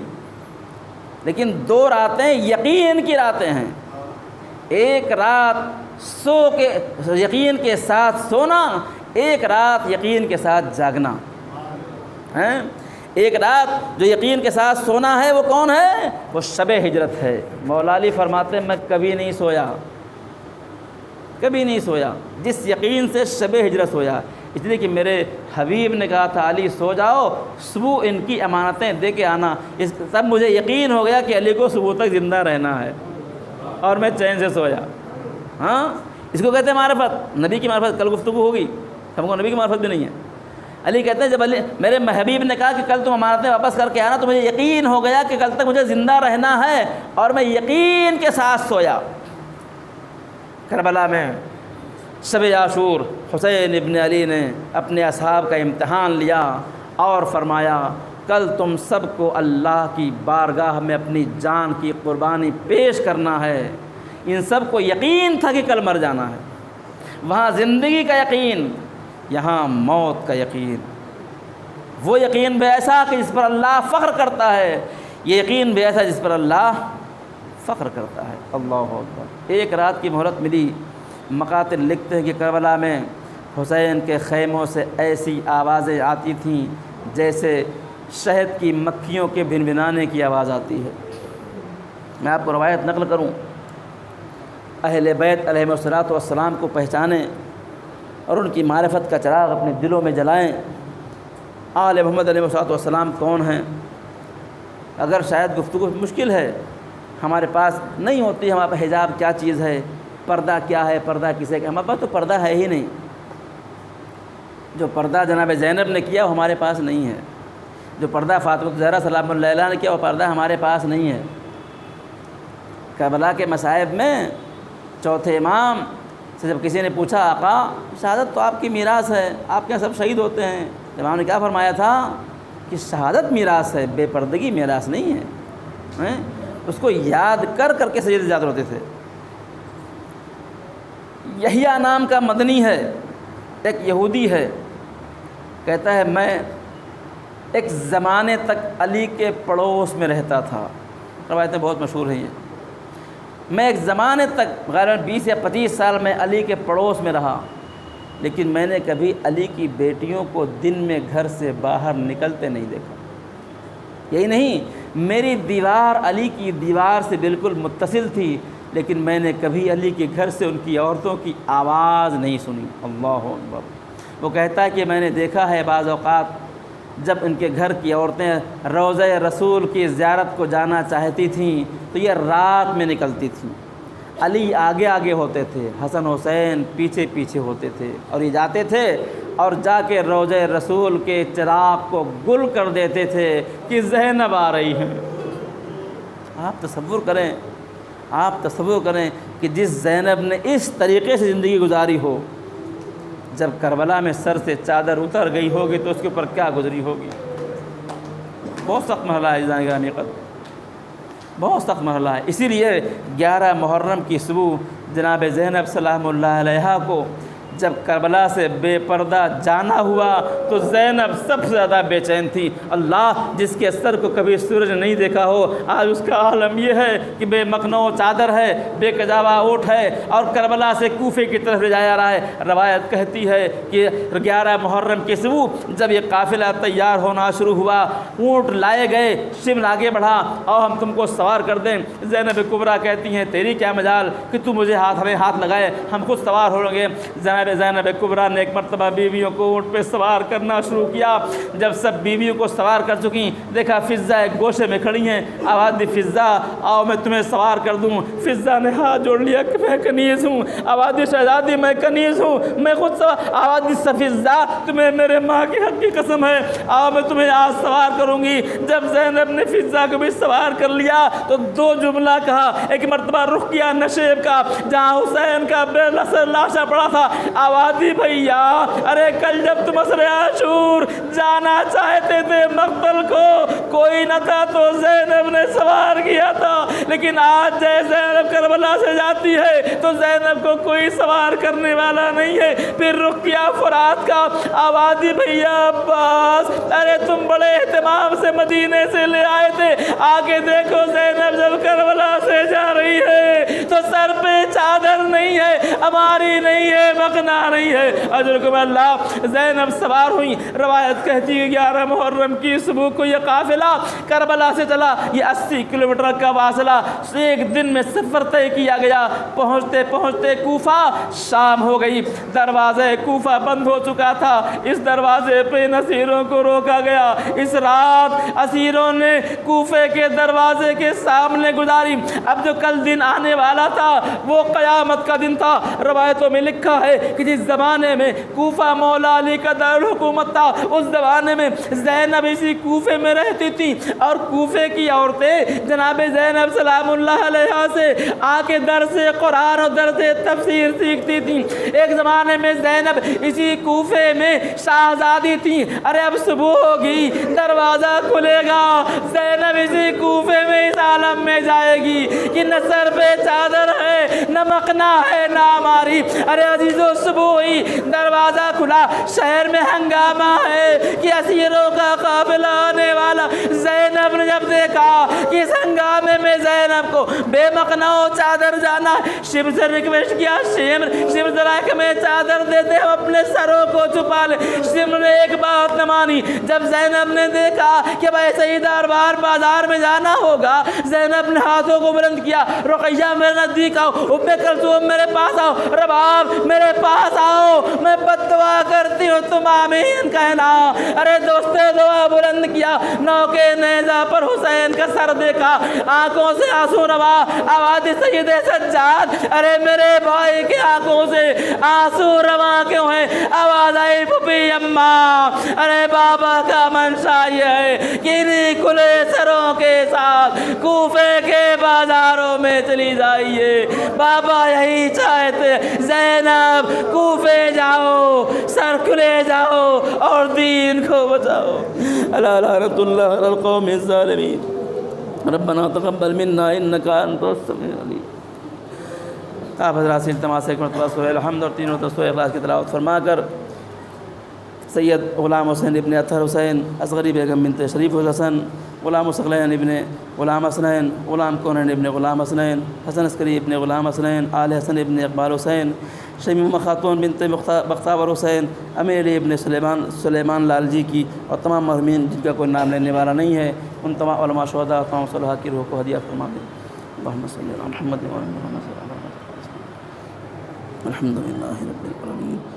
لیکن 2 راتیں یقین کی راتیں ہیں۔ ایک رات یقین کے ساتھ سونا، ایک رات یقین کے ساتھ جاگنا ہے۔ ایک رات جو یقین کے ساتھ سونا ہے وہ کون ہے؟ وہ شب ہجرت ہے۔ مولا علی فرماتے ہیں میں کبھی نہیں سویا، کبھی نہیں سویا جس یقین سے شب ہجرت سویا، اس لیے کہ میرے حبیب نے کہا تھا علی سو جاؤ، صبح ان کی امانتیں دے کے آنا۔ تب مجھے یقین ہو گیا کہ علی کو صبح تک زندہ رہنا ہے، اور میں چین سے سویا۔ ہاں، اس کو کہتے ہیں معرفت، نبی کی معرفت۔ کل گفتگو ہوگی، ہم کو نبی کی معرفت بھی نہیں ہے۔ علی کہتے ہیں جب میرے حبیب نے کہا کہ کل تم امانتیں واپس کر کے آنا تو مجھے یقین ہو گیا کہ کل تک مجھے زندہ رہنا ہے، اور میں یقین کے ساتھ سویا۔ کربلا میں شب عاشور حسین ابن علی نے اپنے اصحاب کا امتحان لیا اور فرمایا کل تم سب کو اللہ کی بارگاہ میں اپنی جان کی قربانی پیش کرنا ہے۔ ان سب کو یقین تھا کہ کل مر جانا ہے، وہاں زندگی کا یقین، یہاں موت کا یقین۔ وہ یقین بھی ایسا کہ جس پر اللہ فخر کرتا ہے، یہ یقین بھی ایسا جس پر اللہ فخر کرتا ہے۔ اللہ اکبر۔ ایک رات کی مہلت ملی۔ مقاتل لکھتے ہیں کہ کربلا میں حسین کے خیموں سے ایسی آوازیں آتی تھیں جیسے شہد کی مکھیوں کے بھنبھنانے کی آواز آتی ہے۔ میں آپ کو روایت نقل کروں، اہل بیت علیہم الصلوۃ والسلام کو پہچانیں اور ان کی معرفت کا چراغ اپنے دلوں میں جلائیں۔ آل محمد علیہ الصلوۃ والسلام کون ہیں؟ اگر شاید گفتگو مشکل ہے، ہمارے پاس نہیں ہوتی، ہمارے پاس حجاب کیا چیز ہے، پردہ کیا ہے، پردہ کسے کہ، ہمارے پاس تو پردہ ہے ہی نہیں۔ جو پردہ جناب زینب نے کیا وہ ہمارے پاس نہیں ہے، جو پردہ فاطمہ الزہرا سلام اللہ علیہا نے کیا وہ پردہ ہمارے پاس نہیں ہے۔ کربلا کے مصائب میں چوتھے امام سے جب کسی نے پوچھا آقا شہادت تو آپ کی میراث ہے، آپ کے یہاں سب شہید ہوتے ہیں، امام نے کیا فرمایا تھا کہ شہادت میراث ہے، بے پردگی میراث نہیں ہے۔ اس کو یاد کر کر کے سجدے جاتے ہوتے تھے۔ یحییٰ نام کا مدنی ہے، ایک یہودی ہے، کہتا ہے میں ایک زمانے تک علی کے پڑوس میں رہتا تھا، روایتیں بہت مشہور ہیں یہ۔ میں ایک زمانے تک غالباً 20 یا 25 سال میں علی کے پڑوس میں رہا، لیکن میں نے کبھی علی کی بیٹیوں کو دن میں گھر سے باہر نکلتے نہیں دیکھا۔ یہی نہیں، میری دیوار علی کی دیوار سے بالکل متصل تھی، لیکن میں نے کبھی علی کے گھر سے ان کی عورتوں کی آواز نہیں سنی۔ اللہ اکبر۔ وہ کہتا ہے کہ میں نے دیکھا ہے بعض اوقات جب ان کے گھر کی عورتیں روضہ رسول کی زیارت کو جانا چاہتی تھیں تو یہ رات میں نکلتی تھیں، علی آگے آگے ہوتے تھے، حسن حسین پیچھے پیچھے ہوتے تھے، اور یہ جاتے تھے اور جا کے روضہ رسول کے چراغ کو گل کر دیتے تھے کہ زینب آ رہی ہیں۔ آپ تصور کریں، آپ تصور کریں کہ جس زینب نے اس طریقے سے زندگی گزاری ہو، جب کربلا میں سر سے چادر اتر گئی ہوگی تو اس کے اوپر کیا گزری ہوگی۔ بہت سخت مرحلہ ہے عزیزان گرامی قدر، بہت سخت مرحلہ ہے۔ اسی لیے 11 محرم کی صبح جناب زینب سلام اللہ علیہا کو جب کربلا سے بے پردہ جانا ہوا تو زینب سب سے زیادہ بے چین تھی۔ اللہ جس کے سر کو کبھی سورج نہیں دیکھا ہو، آج اس کا عالم یہ ہے کہ بے مخنو چادر ہے، بے کجاوا اونٹ ہے اور کربلا سے کوفے کی طرف لے جایا رہا ہے۔ روایت کہتی ہے کہ 11 محرم کے صبح جب یہ قافلہ تیار ہونا شروع ہوا، اونٹ لائے گئے، شمل آگے بڑھا اور ہم تم کو سوار کر دیں۔ زینب کبریٰ کہتی ہیں تیری کیا مجال کہ تو مجھے ہمیں ہاتھ لگائے، ہم خود سوار ہو گے۔ زینب کبریٰ نے ایک مرتبہ بیویوں کو اونٹ پہ سوار کرنا شروع کیا۔ جب سب بیویوں کو سوار کر چکی، دیکھا فضہ ایک گوشے میں کھڑی ہیں، آواز دی فضہ آؤ میں تمہیں سوار کر دوں۔ فضہ نے ہاتھ جوڑ لیا کہ میں کنیز ہوں۔ آواز دی شہزادی میں کنیز ہوں، میں خود سوار۔ آواز دی فضہ تمہیں میرے ماں کی حق کی قسم ہے، آؤ میں تمہیں آج سوار کروں گی۔ جب زینب نے فضہ کو بھی سوار کر لیا تو 2 جملہ کہا۔ ایک مرتبہ رخ کیا نشیب کا جہاں حسین کا بے لسر لاشا پڑا تھا، آواز دی بھیا ارے کل جب تم عصر عاشور جانا چاہتے تھے مقتل کو، کوئی نہ تھا تو زینب نے سوار کیا تھا، لیکن آج جے زینب کربلا سے جاتی ہے تو زینب کو کوئی سوار کرنے والا نہیں ہے۔ پھر رخ کیا فرات کا، آواز دی بھیا عباس ارے تم بڑے اہتمام سے مدینے سے لے آئے تھے، آگے دیکھو زینب جب کربلا سے جا رہی ہے تو سر پہ چادر نہیں ہے، ہماری نہیں ہے، مخنا نہیں ہے۔ اجرکم اللہ زینب سوار ہوئی۔ روایت کہتی ہے 11 محرم کی صبح کو یہ قافلہ کربلا سے چلا۔ یہ 80 کلومیٹر کا فاصلہ 1 دن میں سفر طے کیا گیا۔ پہنچتے پہنچتے کوفہ شام ہو گئی، دروازے کوفہ بند ہو چکا تھا، اس دروازے پہ اسیروں کو روکا گیا۔ اس رات اسیروں نے کوفے کے دروازے کے سامنے گزاری۔ اب جو کل دن آنے والا تھا وہ قیامت کا دن تھا۔ روایتوں میں لکھا ہے کہ جس زمانے میں کوفہ مولا علی کا دارالحکومت تھا، اس زمانے میں زینب اسی کوفے میں رہتی تھی اور کوفے کی عورتیں جناب زینب سلام اللہ علیہا سے آ کے درس قرآن اور درس تفسیر سیکھتی تھیں۔ ایک زمانے میں زینب اسی کوفے میں شہزادی تھی۔ ارے اب صبح ہوگی، دروازہ کھلے گا، زینب اسی کوفے میں اس عالم میں جائے گی کہ نہ سر پہ چادر ہے، نہ مخنا ہے، نہ ہماری۔ ارے عزیزو صبح ہوئی، دروازہ کھلا، شہر میں ہنگامہ ہے کہ اسیروں کا قافلہ آنے والا۔ زینب نے جب دیکھا کہ اس ہنگامے میں زینب کو بے مخنا و چادر جانا، شمر سے ریکویسٹ کیا شمر ذرا کہ میں چادر دیتے ہم اپنے سروں کو چھپا لیں۔ شمر نے ایک بات نہ مانی۔ جب زینب نے دیکھا کہ بھائی صحیح دربار بازار میں جانا ہوگا، زینب نے ہاتھوں کو بلند کیا، رقیہ میرے نزدیک آؤ، ام کلثوم میرے پاس آؤ، رباب میرے پاس آؤ، میں بد دعا کرتی ہوں تم آمین کہنا۔ ارے دوستے دعا بلند کیا، نوکے نیزہ پر حسین کا سر دیکھا، آنکھوں سے آنسو روا، آواز سید سجاد ارے میرے بھائی کے آنکھوں سے آنسو روا کیوں ہے؟ آواز آئی پھپھی اماں ارے بابا کا منشا یہ ہے کہ انہیں کھلے سروں کے ساتھ کوفے کے بازاروں میں چلی جائیے۔ بابا یہی چاہتے، زینب کوفے جاؤ، سر کھلے جاؤ اور دین کو بچاؤ۔ الا لعنت اللہ علی القوم الظالمین۔ ربنا تقبل منا انک انت السمیع العلیم۔ آپ حضرات سے التماس ہے ایک مرتبہ سورہ الحمد اور 3 مرتبہ سورہ اخلاص کی تلاوت فرما کر سید غلام حسین ابن اطہر حسین، اصغری بیگم بنت شریف الحسن، غلام ثقلین ابن غلام حسنین، غلام کونین ابن غلام حسنین، حسن عسکری ابن غلام حسنین، آل حسن ابن اقبال حسین، شمیمہ خاتون بنت بختاور حسین، امیر علی ابن سلیمان لال جی کی اور تمام مرحومین جن کا کوئی نام لینے والا نہیں ہے، ان تمام علماء شہداء اور تمام صلحاء کی روح کو ہدیہ فرما دیں۔ اللہم صلی علی محمد و علی محمد صلی اللہ علیہ وسلم۔ الحمد للہ رب العالمین۔